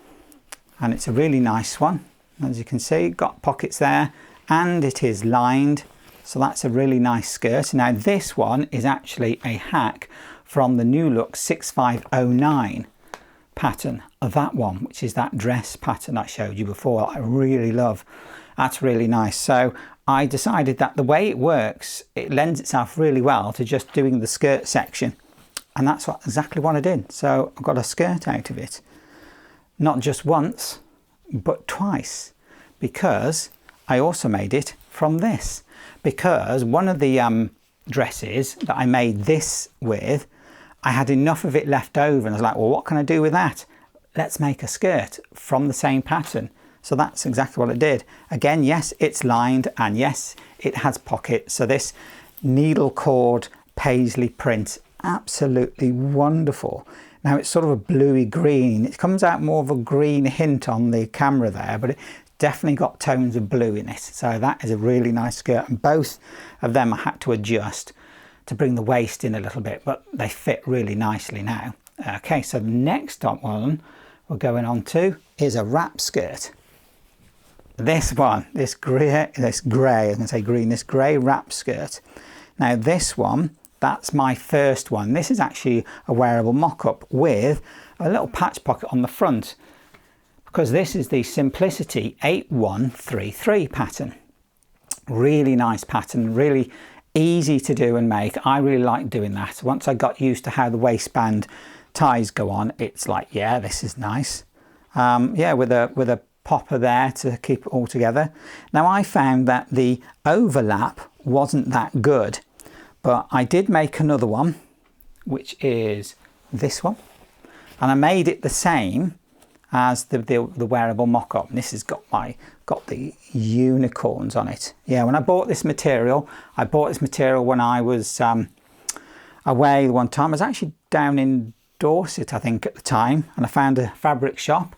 S1: and it's a really nice one. As you can see, got pockets there, and it is lined, so that's a really nice skirt. Now this one is actually a hack from the New Look 6509 pattern of that one, which is that dress pattern I showed you before. I really love. That's really nice. So I decided that the way it works, it lends itself really well to just doing the skirt section, and that's exactly what I did. So I got a skirt out of it, not just once but twice, because I also made it from this, because one of the dresses that I made this with, I had enough of it left over, and I was like, well, what can I do with that? Let's make a skirt from the same pattern. So that's exactly what I did. Again, yes, it's lined, and yes, it has pockets. So this needle cord paisley print, absolutely wonderful. Now it's sort of a bluey green. It comes out more of a green hint on the camera there, but it definitely got tones of blue in it. So that is a really nice skirt, and both of them I had to adjust to bring the waist in a little bit, but they fit really nicely now. Okay, so the next one we're going on to is a wrap skirt. This one, this grey wrap skirt. Now this one, That's my first one. This is actually a wearable mock-up with a little patch pocket on the front, because this is the Simplicity 8133 pattern. Really nice pattern, really easy to do and make. I really like doing that. Once I got used to how the waistband ties go on, it's like, yeah, this is nice. Yeah, with a popper there to keep it all together. Now, I found that the overlap wasn't that good, but I did make another one, which is this one, and I made it the same as the wearable mock-up. This has got the unicorns on it. Yeah, when I bought this material, when I was away one time. I was actually down in Dorset, I think, at the time, and I found a fabric shop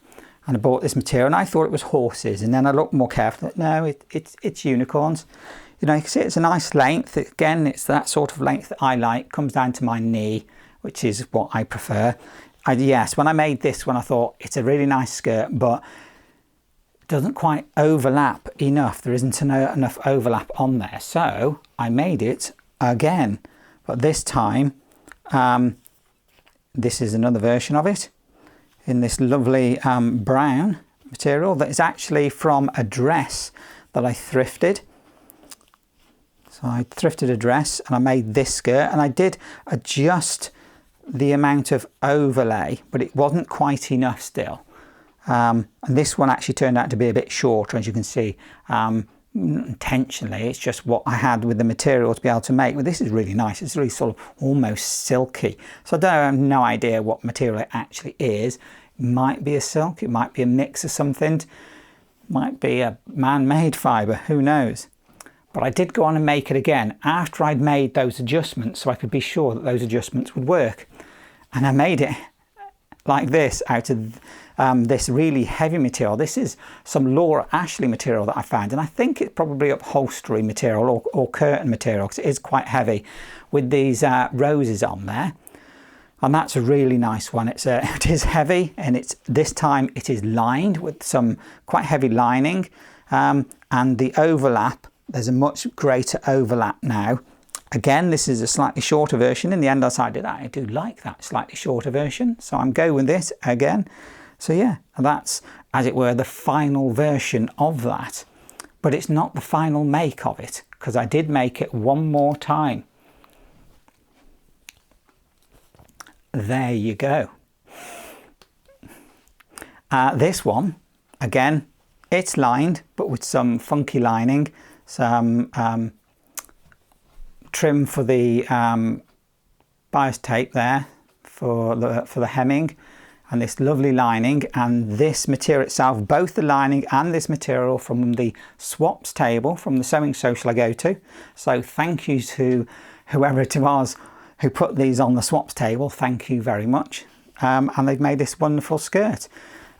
S1: and I bought this material and I thought it was horses, and then I looked more carefully. No, it's unicorns. You know, you can see it's a nice length. Again, it's that sort of length that I like. Comes down to my knee, which is what I prefer. Yes, when I made this one, I thought it's a really nice skirt, but it doesn't quite overlap enough. There isn't enough overlap on there. So I made it again, but this time, this is another version of it in this lovely brown material that is actually from a dress that I thrifted. So I thrifted a dress and I made this skirt, and I did adjust the amount of overlay, but it wasn't quite enough still. And this one actually turned out to be a bit shorter, as you can see, intentionally. It's just what I had with the material to be able to make. But this is really nice. It's really sort of almost silky. So I have no idea what material it actually is. It might be a silk, it might be a mix of something, it might be a man-made fibre, who knows. But I did go on and make it again after I'd made those adjustments, so I could be sure that those adjustments would work. And I made it like this out of this really heavy material. This is some Laura Ashley material that I found, and I think it's probably upholstery material or curtain material, because it is quite heavy with these roses on there. And that's a really nice one. It is heavy, and this time it is lined with some quite heavy lining, and the overlap, there's a much greater overlap now. Again, this is a slightly shorter version. In the end, I decided I do like that slightly shorter version, so I'm going with this again. So yeah, that's, as it were, the final version of that. But it's not the final make of it, because I did make it one more time. There you go. This one, again, it's lined, but with some funky lining, some trim for the bias tape there for the hemming, and this lovely lining, and this material itself, both the lining and this material, from the swaps table from the Sewing Social I go to. So thank you to whoever it was who put these on the swaps table. Thank you very much. And they've made this wonderful skirt.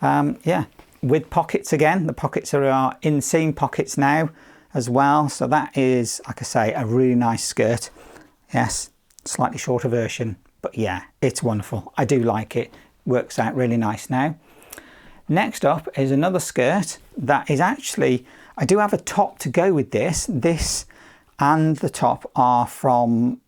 S1: Yeah, with pockets again. The pockets are inseam pockets now as well. So that is, like I say, a really nice skirt. Yes, slightly shorter version, but yeah, it's wonderful. I do like it. Works out really nice now. Next up is another skirt that is actually, I do have a top to go with this. This and the top are from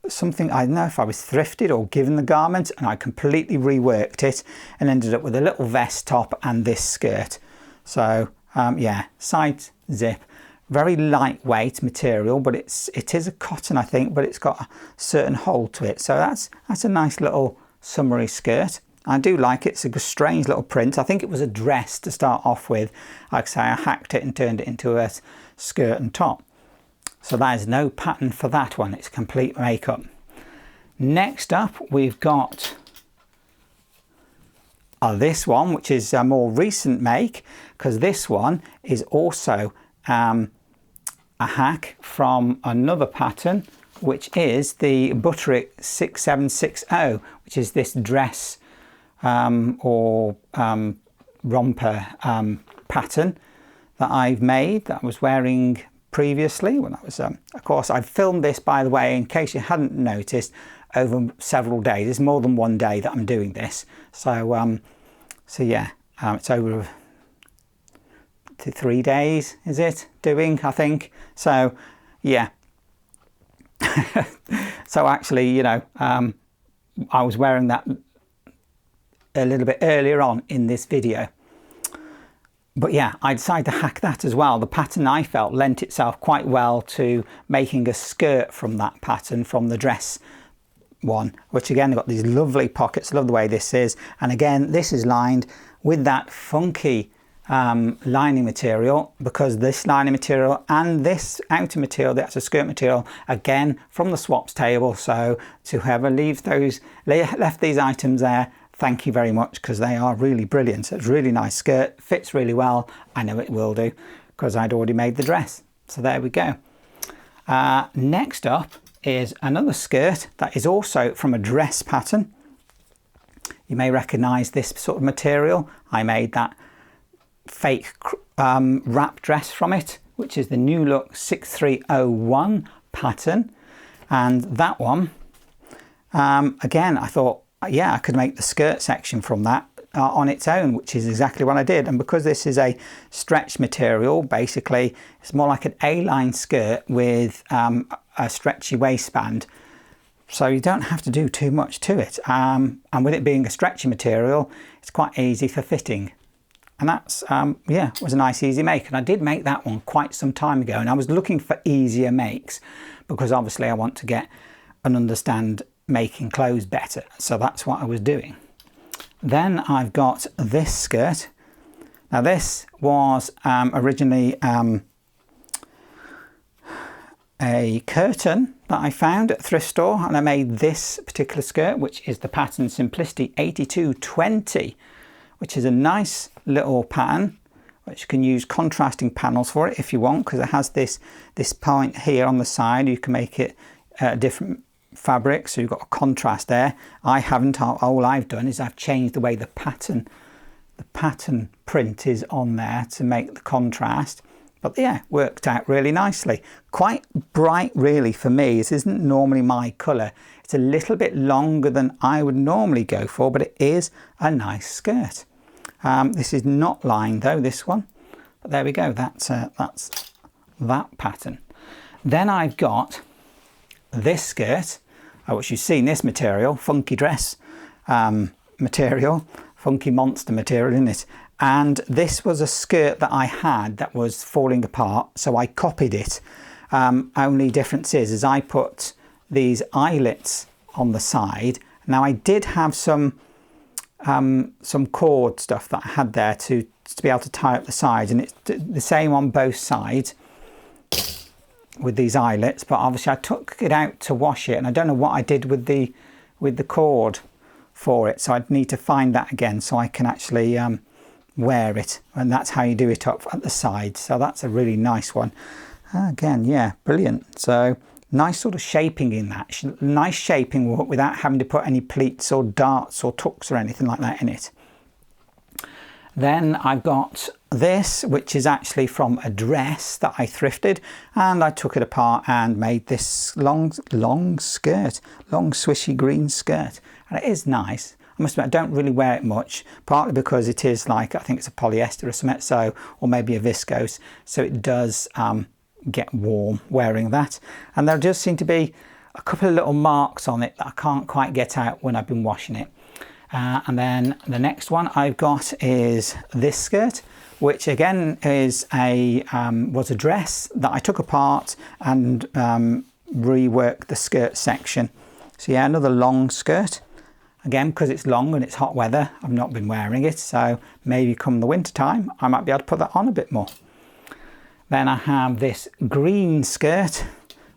S1: something, I don't know if I was thrifted or given the garment, and I completely reworked it and ended up with a little vest top and this skirt. So yeah, side zip, very lightweight material, but it is a cotton, I think, but it's got a certain hold to it. So that's a nice little summery skirt. I do like it. It's a strange little print. I think it was a dress to start off with. Like I say, I hacked it and turned it into a skirt and top. So that is no pattern for that one. It's complete makeup. Next up, we've got this one, which is a more recent make, because this one is also a hack from another pattern, which is the Butterick 6760, which is this dress or romper pattern that I've made, that I was wearing previously when I was, of course, I filmed this, by the way, in case you hadn't noticed, over several days. There's more than one day that I'm doing this. So, so yeah, it's over 3 days, is it, doing, I think. So, yeah. So actually, you know, I was wearing that a little bit earlier on in this video. But yeah, I decided to hack that as well. The pattern, I felt, lent itself quite well to making a skirt from that pattern, from the dress one, which again, got these lovely pockets. I love the way this is. And again, this is lined with that funky lining material, because this lining material and this outer material, that's a skirt material, again from the swaps table. So to whoever leaves those, left these items there, thank you very much, because they are really brilliant. It's a really nice skirt, fits really well. I know it will do, because I'd already made the dress. So there we go. Next up is another skirt that is also from a dress pattern. You may recognize this sort of material. I made that fake wrap dress from it, which is the New Look 6301 pattern. And that one, again, I thought, yeah, I could make the skirt section from that on its own, which is exactly what I did. And because this is a stretch material, basically it's more like an A-line skirt with a stretchy waistband, so you don't have to do too much to it. And with it being a stretchy material, it's quite easy for fitting. And that's, yeah, was a nice easy make. And I did make that one quite some time ago, and I was looking for easier makes, because obviously I want to get and understand making clothes better. So that's what I was doing. Then I've got this skirt. Now this was originally a curtain that I found at a thrift store, and I made this particular skirt, which is the pattern Simplicity 8220, which is a nice little pattern, which you can use contrasting panels for it if you want, because it has this point here on the side. You can make it different fabric, so you've got a contrast there. I haven't. All I've done is I've changed the way the pattern print is on there to make the contrast. But yeah, worked out really nicely. Quite bright really for me. This isn't normally my colour. It's a little bit longer than I would normally go for, but it is a nice skirt. This is not lined though, this one. But there we go, that's that pattern. Then I've got this skirt, which you've seen this material, funky dress material, funky monster material, isn't it? And this was a skirt that I had that was falling apart, so I copied it. Only difference is I put these eyelets on the side. Now I did have some cord stuff that I had there to be able to tie up the sides, and it's the same on both sides with these eyelets, but obviously I took it out to wash it, and I don't know what I did with the cord for it, so I'd need to find that again so I can actually wear it. And that's how you do it up at the side. So that's a really nice one. Again, yeah, brilliant. So nice sort of shaping in that, nice shaping without having to put any pleats or darts or tucks or anything like that in it. Then I've got this, which is actually from a dress that I thrifted, and I took it apart and made this long skirt, long swishy green skirt, and it is nice. I must admit, I don't really wear it much, partly because it is like, I think it's a polyester or something, so, or maybe a viscose, so it does get warm wearing that. And there does seem to be a couple of little marks on it that I can't quite get out when I've been washing it. And then the next one I've got is this skirt, which again is was a dress that I took apart and reworked the skirt section. So yeah, another long skirt. Again, because it's long and it's hot weather, I've not been wearing it, so maybe come the winter time I might be able to put that on a bit more. Then I have this green skirt,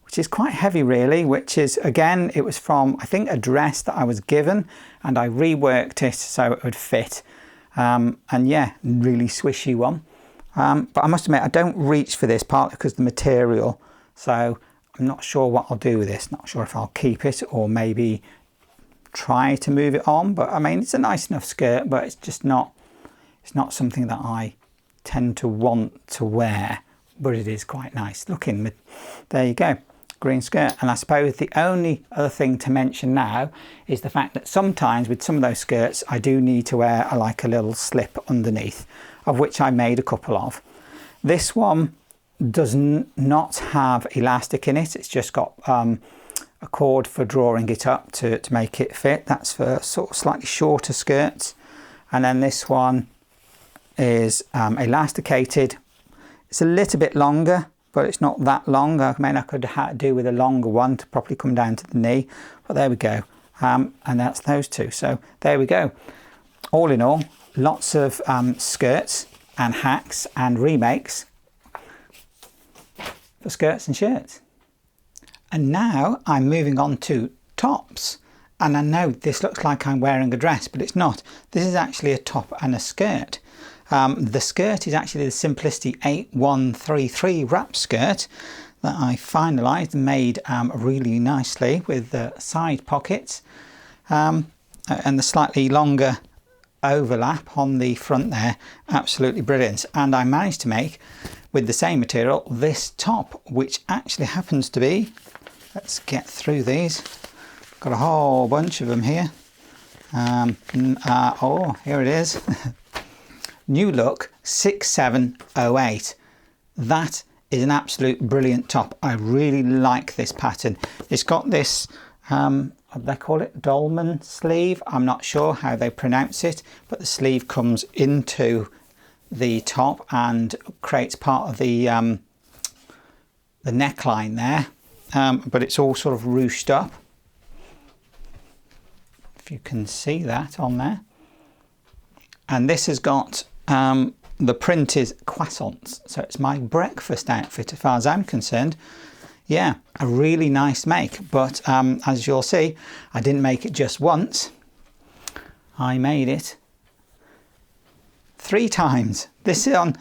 S1: which is quite heavy really, which is, again, it was from, I think, a dress that I was given, and I reworked it so it would fit. And yeah, really swishy one. But I must admit, I don't reach for this, partly because of the material, so I'm not sure what I'll do with this. Not sure if I'll keep it or maybe try to move it on. But I mean, it's a nice enough skirt, but it's just not, it's not something that I tend to want to wear, but it is quite nice looking. There you go, green skirt. And I suppose the only other thing to mention now is the fact that sometimes with some of those skirts I do need to wear like a little slip underneath, of which I made a couple of. This one does not have elastic in it, it's just got a cord for drawing it up to make it fit. That's for sort of slightly shorter skirts. And then this one is elasticated. It's a little bit longer, but it's not that long. I mean, I could do with a longer one to properly come down to the knee, but there we go. And that's those two. So there we go. All in all, lots of skirts and hacks and remakes for skirts and shirts. And now I'm moving on to tops. And I know this looks like I'm wearing a dress, but it's not. This is actually a top and a skirt. The skirt is actually the Simplicity 8133 wrap skirt that I finalised and made really nicely with the side pockets and the slightly longer overlap on the front there. Absolutely brilliant. And I managed to make, with the same material, this top, which actually happens to be, let's get through these, got a whole bunch of them here. Oh, here it is. New Look 6708. That is an absolute brilliant top. I really like this pattern. It's got this, they call it dolman sleeve. I'm not sure how they pronounce it, but the sleeve comes into the top and creates part of the neckline there. But it's all sort of ruched up. If you can see that on there. And this has got the print is croissants, so it's my breakfast outfit as far as I'm concerned. Yeah, a really nice make, but as you'll see, I didn't make it just once. I made it 3 times. This one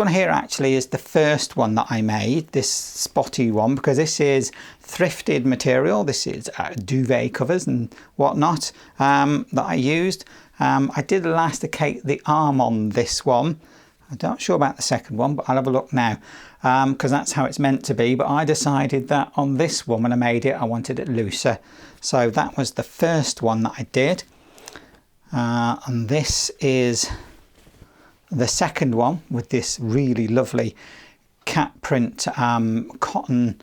S1: here actually is the first one that I made, this spotty one, because this is thrifted material. This is duvet covers and whatnot that I used. I did elasticate the arm on this one. I'm not sure about the second one, but I'll have a look now because that's how it's meant to be. But I decided that on this one, when I made it, I wanted it looser. So that was the first one that I did. And this is the second one with this really lovely cat print cotton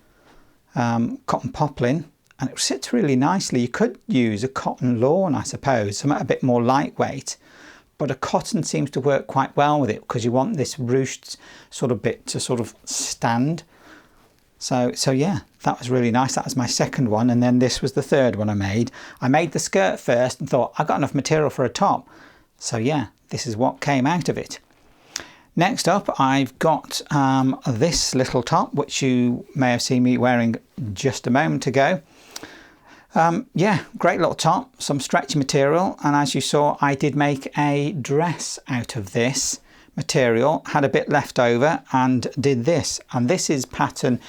S1: poplin. And it sits really nicely. You could use a cotton lawn, I suppose, something a bit more lightweight, but a cotton seems to work quite well with it because you want this ruched sort of bit to sort of stand. So yeah, that was really nice. That was my second one, and then this was the third one I made. I made the skirt first and thought I've got enough material for a top. So yeah, this is what came out of it. Next up, I've got this little top, which you may have seen me wearing just a moment ago. Yeah, great little top, some stretchy material, and as you saw, I did make a dress out of this material, had a bit left over and did this. And this is pattern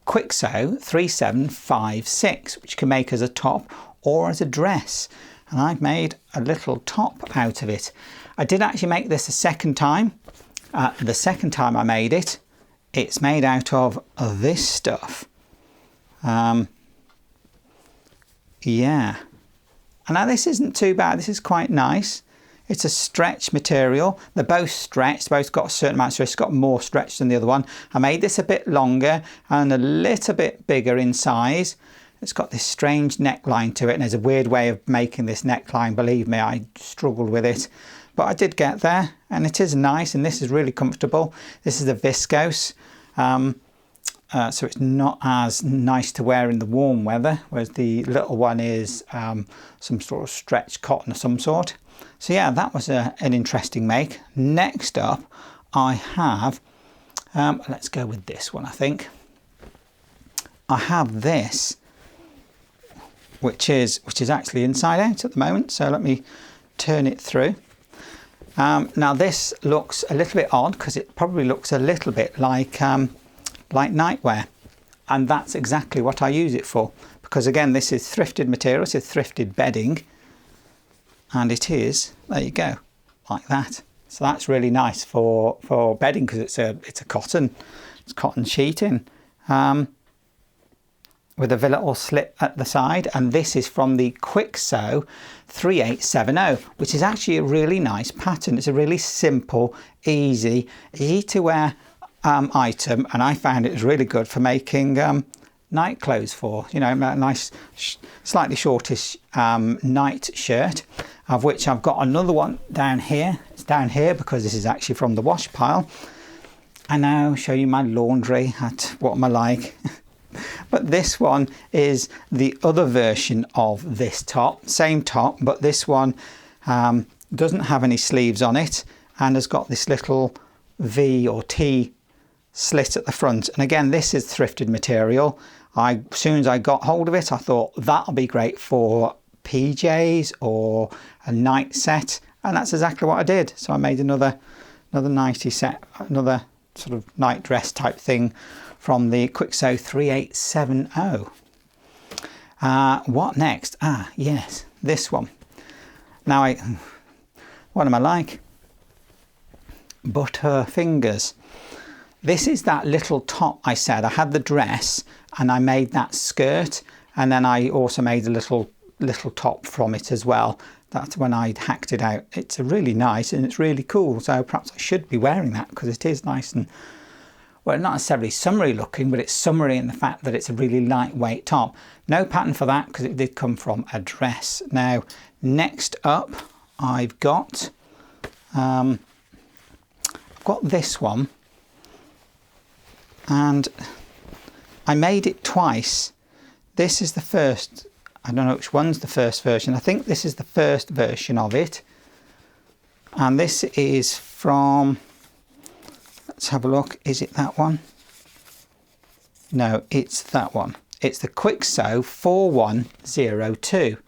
S1: Quick Sew 3756, which you can make as a top or as a dress. And I've made a little top out of it. I did actually make this a second time. The second time I made it, it's made out of this stuff. Yeah, and now this isn't too bad. This is quite nice. It's a stretch material. They're both stretched, both got a certain amount of stretch. It's got more stretch than the other one. I made this a bit longer and a little bit bigger in size. It's got this strange neckline to it, and there's a weird way of making this neckline. Believe me, I struggled with it, but I did get there, and it is nice, and this is really comfortable. This is a viscose. So it's not as nice to wear in the warm weather, whereas the little one is some sort of stretch cotton of some sort. So yeah, that was an interesting make. Next up, I have, let's go with this one, I think. I have this, which is actually inside out at the moment. So let me turn it through. Now this looks a little bit odd because it probably looks a little bit like nightwear, and that's exactly what I use it for, because again, this is thrifted material. It's a thrifted bedding, and it is, there you go, like that. So that's really nice for bedding because it's a cotton sheeting with a little slit at the side. And this is from the Quick Sew 3870, which is actually a really nice pattern. It's a really simple, easy to wear item, and I found it was really good for making night clothes for, you know, a nice slightly shortish night shirt, of which I've got another one down here. It's down here because this is actually from the wash pile. And now I'll show you my laundry at what am I like. But this one is the other version of this top, same top, but this one doesn't have any sleeves on it and has got this little V or T slit at the front. And again, this is thrifted material. As soon as I got hold of it, I thought that'll be great for PJs or a night set, and that's exactly what I did. So I made another nighty set, another sort of night dress type thing from the Quixo 3870. What next? Yes, this one. Now, what am I like? Butterfingers. This is that little top I said. I had the dress and I made that skirt, and then I also made a little top from it as well. That's when I'd hacked it out. It's really nice and it's really cool, so perhaps I should be wearing that because it is nice and, well, not necessarily summery looking, but it's summery in the fact that it's a really lightweight top. No pattern for that because it did come from a dress. Now, next up, I've got this one, and I made it twice. This is the first, I don't know which one's the first version. I think this is the first version of it. And this is from, let's have a look. Is it that one? No, it's that one. It's the Quixo 4102.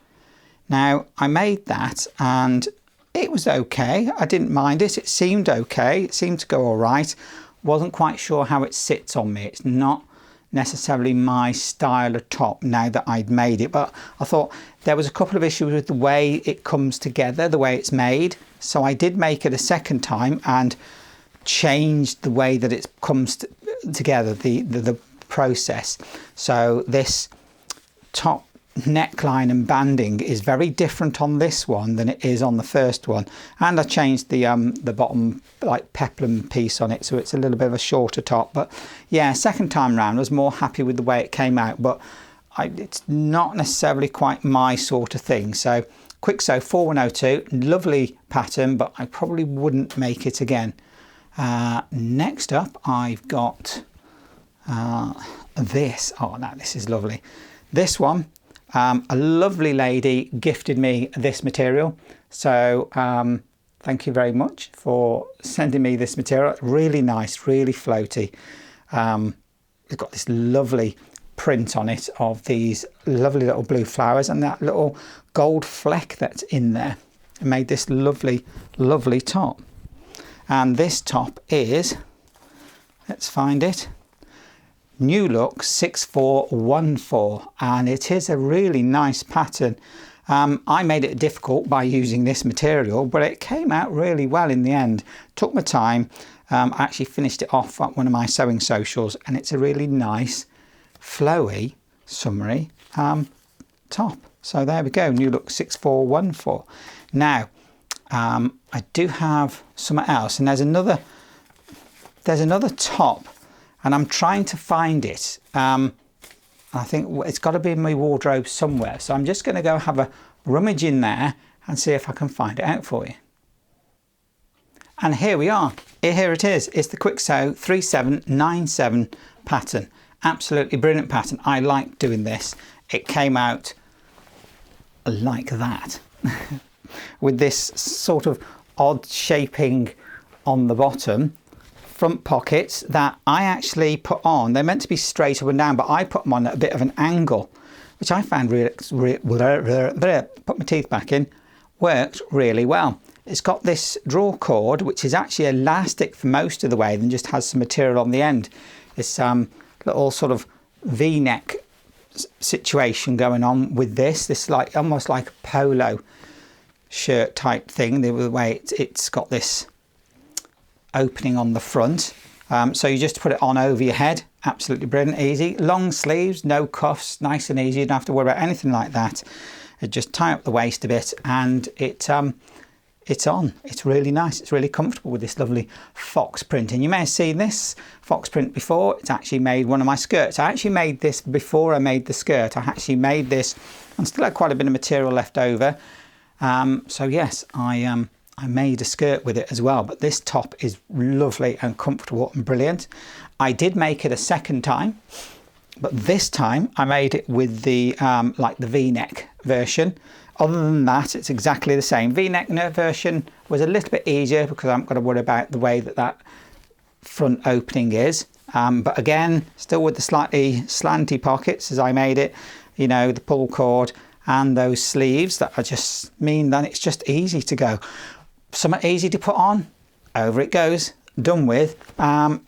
S1: Now, I made that and it was okay. I didn't mind it. It seemed okay. It seemed to go all right. Wasn't quite sure how it sits on me. It's not necessarily my style of top now that I'd made it, but I thought there was a couple of issues with the way it comes together, the way it's made. So I did make it a second time and changed the way that it comes together, the process. So this top neckline and banding is very different on this one than it is on the first one, and I changed the bottom like peplum piece on it, so it's a little bit of a shorter top. But yeah, second time round I was more happy with the way it came out, but it's not necessarily quite my sort of thing. So Quixo 4102, lovely pattern, but I probably wouldn't make it again. Next up I've got this. Oh no, this is lovely. This one, a lovely lady gifted me this material, so thank you very much for sending me this material. Really nice, really floaty. It's got this lovely print on it of these lovely little blue flowers and that little gold fleck that's in there. It made this lovely, lovely top. And this top is, let's find it, New Look 6414, and it is a really nice pattern. I made it difficult by using this material, but it came out really well in the end. Took my time. I actually finished it off at one of my sewing socials, and it's a really nice, flowy, summery top. So there we go, New Look 6414. Now, I do have something else, and there's another top, and I'm trying to find it. I think it's got to be in my wardrobe somewhere. So I'm just going to go have a rummage in there and see if I can find it out for you. And here we are. Here it is. It's the Quixo 3797 pattern. Absolutely brilliant pattern. I like doing this. It came out like that with this sort of odd shaping on the bottom. Front pockets that I actually put on. They're meant to be straight up and down, but I put them on at a bit of an angle, which I found put my teeth back in, worked really well. It's got this draw cord, which is actually elastic for most of the way, then just has some material on the end. This little sort of V-neck situation going on with this like almost like a polo shirt type thing, the way it's got this opening on the front, so you just put it on over your head. Absolutely brilliant, easy. Long sleeves, no cuffs, nice and easy. You don't have to worry about anything like that. It just tie up the waist a bit, and it it's on. It's really nice. It's really comfortable with this lovely fox print. And you may have seen this fox print before. It's actually made one of my skirts. I actually made this before I made the skirt. I actually made this and still had quite a bit of material left over. So yes, I made a skirt with it as well. But this top is lovely and comfortable and brilliant. I did make it a second time, but this time I made it with the like the V-neck version. Other than that, it's exactly the same. V-neck version was a little bit easier because I haven't got to worry about the way that front opening is. But again, still with the slightly slanty pockets as I made it, you know, the pull cord and those sleeves that I just mean that it's just easy to go. Somewhat easy to put on, over it goes, done with.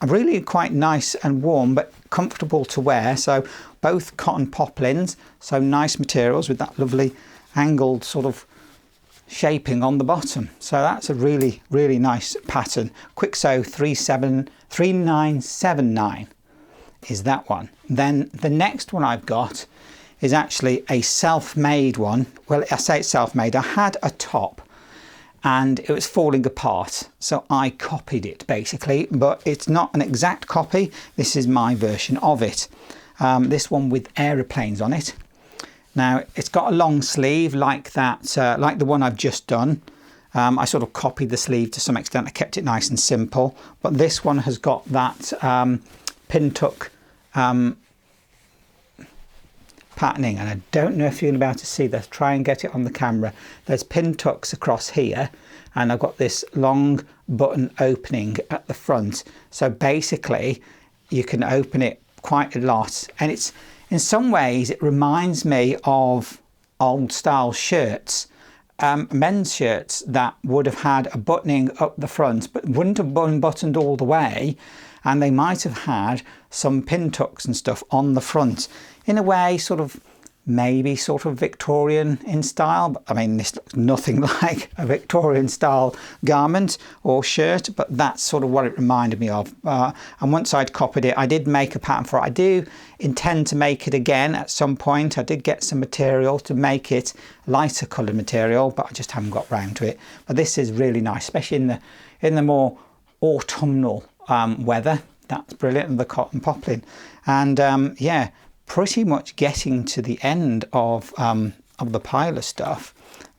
S1: Really quite nice and warm, but comfortable to wear. So both cotton poplins, so nice materials with that lovely angled sort of shaping on the bottom. So that's a really, really nice pattern. Quick Sew 3979 is that one. Then the next one I've got is actually a self-made one. Well, I say it's self-made. I had a top and it was falling apart, so I copied it basically, but it's not an exact copy. This is my version of it. This one with aeroplanes on it. Now it's got a long sleeve like that, like the one I've just done. I sort of copied the sleeve to some extent. I kept it nice and simple, but this one has got that pin tuck patterning, and I don't know if you're about to see this. Try and get it on the camera. There's pin tucks across here, and I've got this long button opening at the front. So basically you can open it quite a lot, and it's, in some ways it reminds me of old style shirts, men's shirts that would have had a buttoning up the front but wouldn't have been buttoned all the way, and they might have had some pin tucks and stuff on the front. In a way, sort of maybe sort of Victorian in style, but I mean this looks nothing like a Victorian style garment or shirt, but that's sort of what it reminded me of. And once I'd copied it, I did make a pattern for it. I do intend to make it again at some point. I did get some material to make it lighter coloured material, but I just haven't got round to it. But this is really nice, especially in the more autumnal weather. That's brilliant, and the cotton poplin. And yeah, pretty much getting to the end of the pile of stuff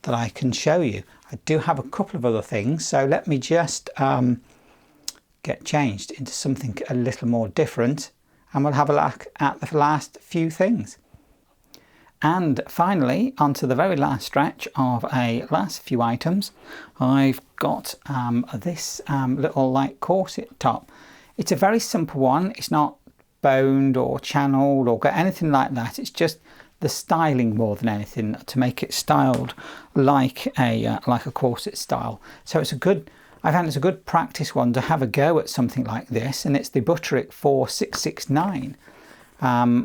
S1: that I can show you. I do have a couple of other things, so let me just get changed into something a little more different, and we'll have a look at the last few things. And finally, onto the very last stretch of a last few items, I've got this little light corset top. It's a very simple one. It's not boned or channeled or got anything like that. It's just the styling more than anything to make it styled like a corset style. So it's a good, I found it's a good practice one to have a go at something like this, and it's the Butterick 4669,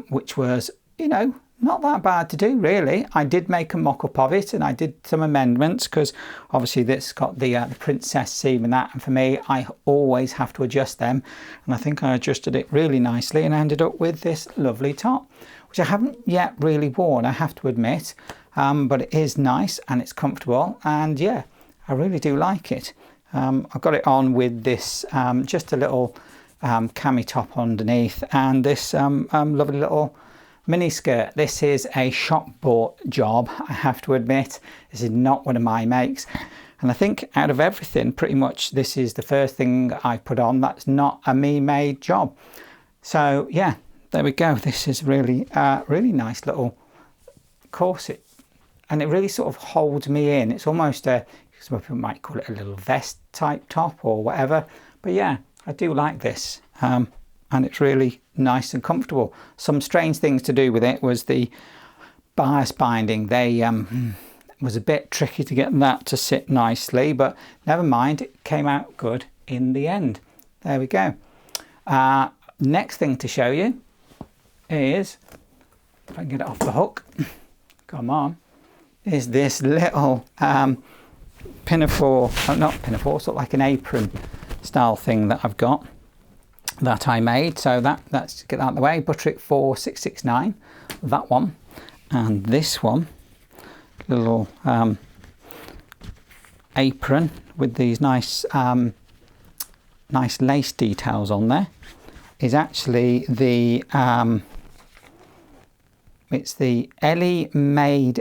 S1: which was, you know, not that bad to do really. I did make a mock-up of it and I did some amendments because obviously this got the princess seam and that, and for me I always have to adjust them, and I think I adjusted it really nicely and I ended up with this lovely top, which I haven't yet really worn, I have to admit, but it is nice and it's comfortable, and yeah, I really do like it. I've got it on with this just a little cami top underneath, and this lovely little mini skirt. This is a shop bought job, I have to admit. This is not one of my makes, and I think out of everything pretty much this is the first thing I put on that's not a me made job. So yeah, there we go. This is really really nice little corset, and it really sort of holds me in. It's almost a, some people might call it a little vest type top or whatever, but yeah, I do like this. And it's really nice and comfortable. Some strange things to do with it was the bias binding. They was a bit tricky to get that to sit nicely, but never mind, it came out good in the end. There we go. Next thing to show you is, if I can get it off the hook, come on, is this little pinafore, not pinafore, sort of like an apron style thing that I've got, that I made. So let's get that out of the way. Butterick 4669, that one, and this one, little apron with these nice nice lace details on there is actually the it's the Ellie May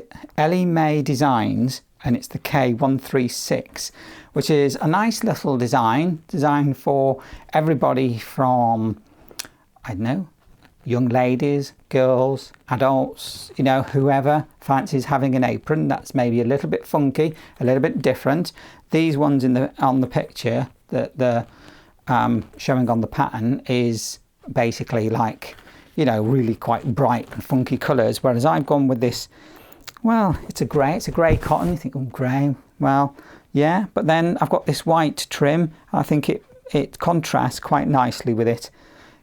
S1: Designs, and it's the K136, which is a nice little design for everybody from, I don't know, young ladies, girls, adults, you know, whoever fancies having an apron that's maybe a little bit funky, a little bit different. These ones on the picture that they're showing on the pattern is basically like, you know, really quite bright and funky colours, whereas I've gone with this, well, it's a grey cotton. You think, oh, grey, well, yeah, but then I've got this white trim. I think it contrasts quite nicely with it,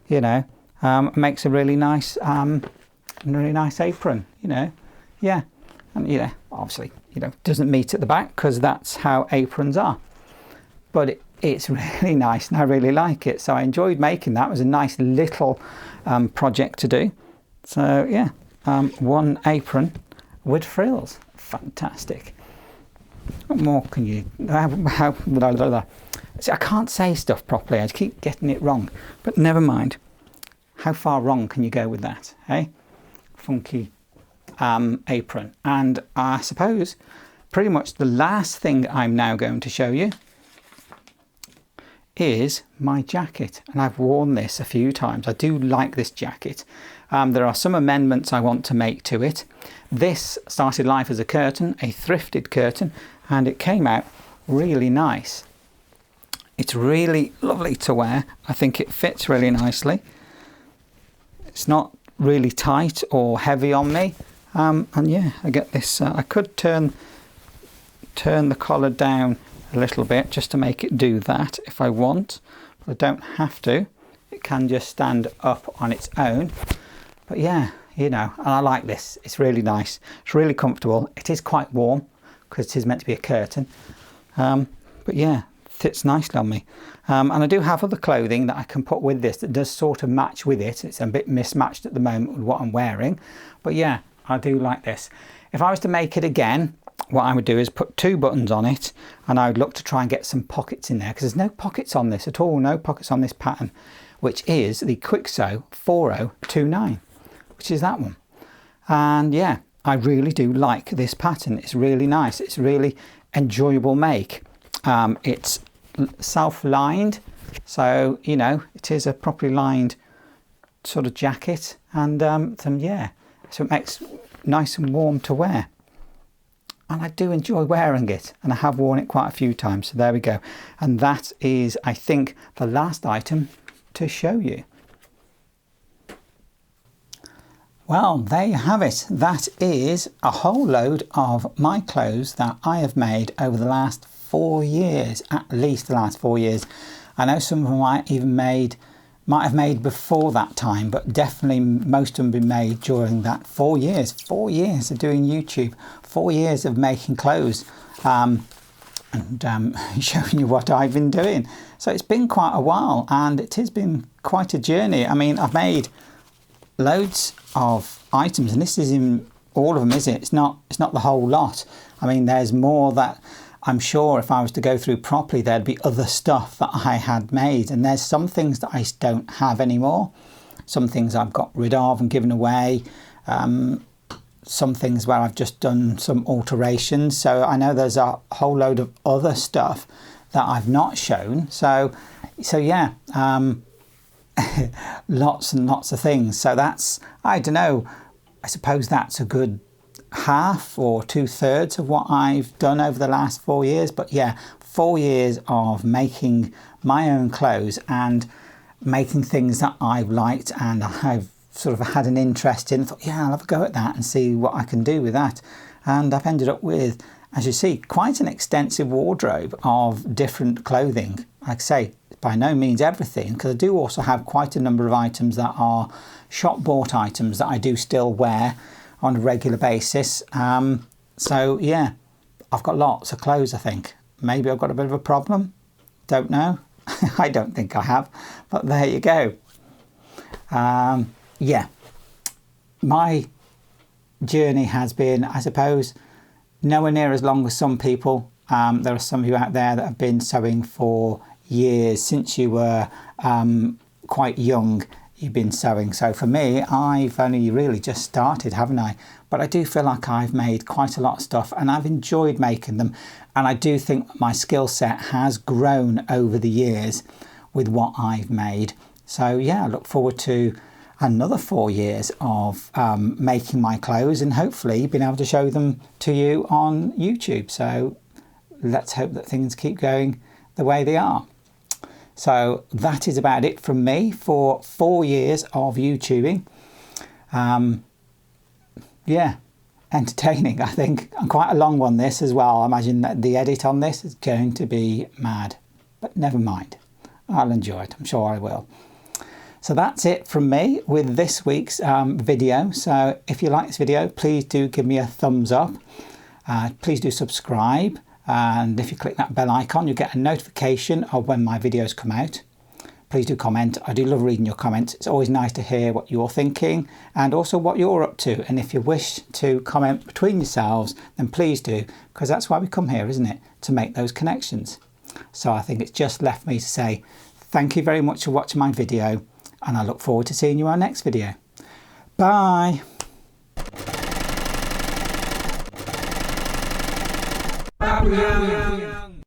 S1: you know. Makes a really nice apron, you know. Yeah, and you know, obviously, you know, doesn't meet at the back because that's how aprons are, but it's really nice and I really like it, so I enjoyed making that. It was a nice little project to do. So yeah, one apron with frills, fantastic. What more can you see, I can't say stuff properly, I keep getting it wrong, but never mind. How far wrong can you go with that, eh? Funky apron. And I suppose pretty much the last thing I'm now going to show you is my jacket, and I've worn this a few times. I do like this jacket. There are some amendments I want to make to it. This started life as a curtain, a thrifted curtain, and it came out really nice. It's really lovely to wear. I think it fits really nicely. It's not really tight or heavy on me, and yeah, I get this. I could turn the collar down a little bit just to make it do that if I want, but I don't have to. It can just stand up on its own. But yeah, you know, and I like this. It's really nice. It's really comfortable. It is quite warm because it is meant to be a curtain, but yeah, fits nicely on me. And I do have other clothing that I can put with this that does sort of match with it. It's a bit mismatched at the moment with what I'm wearing, but yeah, I do like this. If I was to make it again, what I would do is put 2 buttons on it, and I would look to try and get some pockets in there, because there's no pockets on this at all, no pockets on this pattern, which is the Quick Sew 4029, which is that one. And yeah, I really do like this pattern. It's really nice. It's really enjoyable make. It's self-lined, so you know, it is a properly lined sort of jacket, and yeah, so it makes nice and warm to wear, and I do enjoy wearing it, and I have worn it quite a few times. So there we go, and that is, I think, the last item to show you. Well, there you have it. That is a whole load of my clothes that I have made over the last 4 years, at least the last 4 years. I know some of them might have made before that time, but definitely most of them been made during that 4 years. 4 years of doing YouTube, 4 years of making clothes, and showing you what I've been doing. So it's been quite a while, and it has been quite a journey. I mean, I've made loads of items, and this is in all of them, is it? It's not the whole lot. I mean, there's more that I'm sure if I was to go through properly, there'd be other stuff that I had made, and there's some things that I don't have anymore. Some things I've got rid of and given away. Some things where I've just done some alterations. So I know there's a whole load of other stuff that I've not shown. So yeah, lots and lots of things. So that's, I don't know, I suppose that's a good half or 2/3 of what I've done over the last 4 years. But yeah, 4 years of making my own clothes and making things that I've liked and I've sort of had an interest in. Thought, yeah, I'll have a go at that and see what I can do with that. And I've ended up with, as you see, quite an extensive wardrobe of different clothing. Like I say, by no means everything, because I do also have quite a number of items that are shop bought items that I do still wear on a regular basis. So yeah, I've got lots of clothes, I think. Maybe I've got a bit of a problem, don't know. I don't think I have, but there you go. Yeah, my journey has been, I suppose, nowhere near as long as some people. There are some of you out there that have been sewing for years, since you were quite young. You've been sewing. So for me, I've only really just started, haven't I? But I do feel like I've made quite a lot of stuff and I've enjoyed making them. And I do think my skill set has grown over the years with what I've made. So yeah, I look forward to another 4 years of making my clothes and hopefully being able to show them to you on YouTube. So let's hope that things keep going the way they are. So that is about it from me for 4 years of YouTubing. Yeah, entertaining, I think. And quite a long one, this as well. I imagine that the edit on this is going to be mad. But never mind. I'll enjoy it. I'm sure I will. So that's it from me with this week's video. So if you like this video, please do give me a thumbs up. Please do subscribe. And if you click that bell icon, you'll get a notification of when my videos come out. Please do comment. I do love reading your comments. It's always nice to hear what you're thinking and also what you're up to. And if you wish to comment between yourselves, then please do, because that's why we come here, isn't it? To make those connections. So I think it's just left me to say thank you very much for watching my video, and I look forward to seeing you on our next video. Bye.
S2: Pamphill.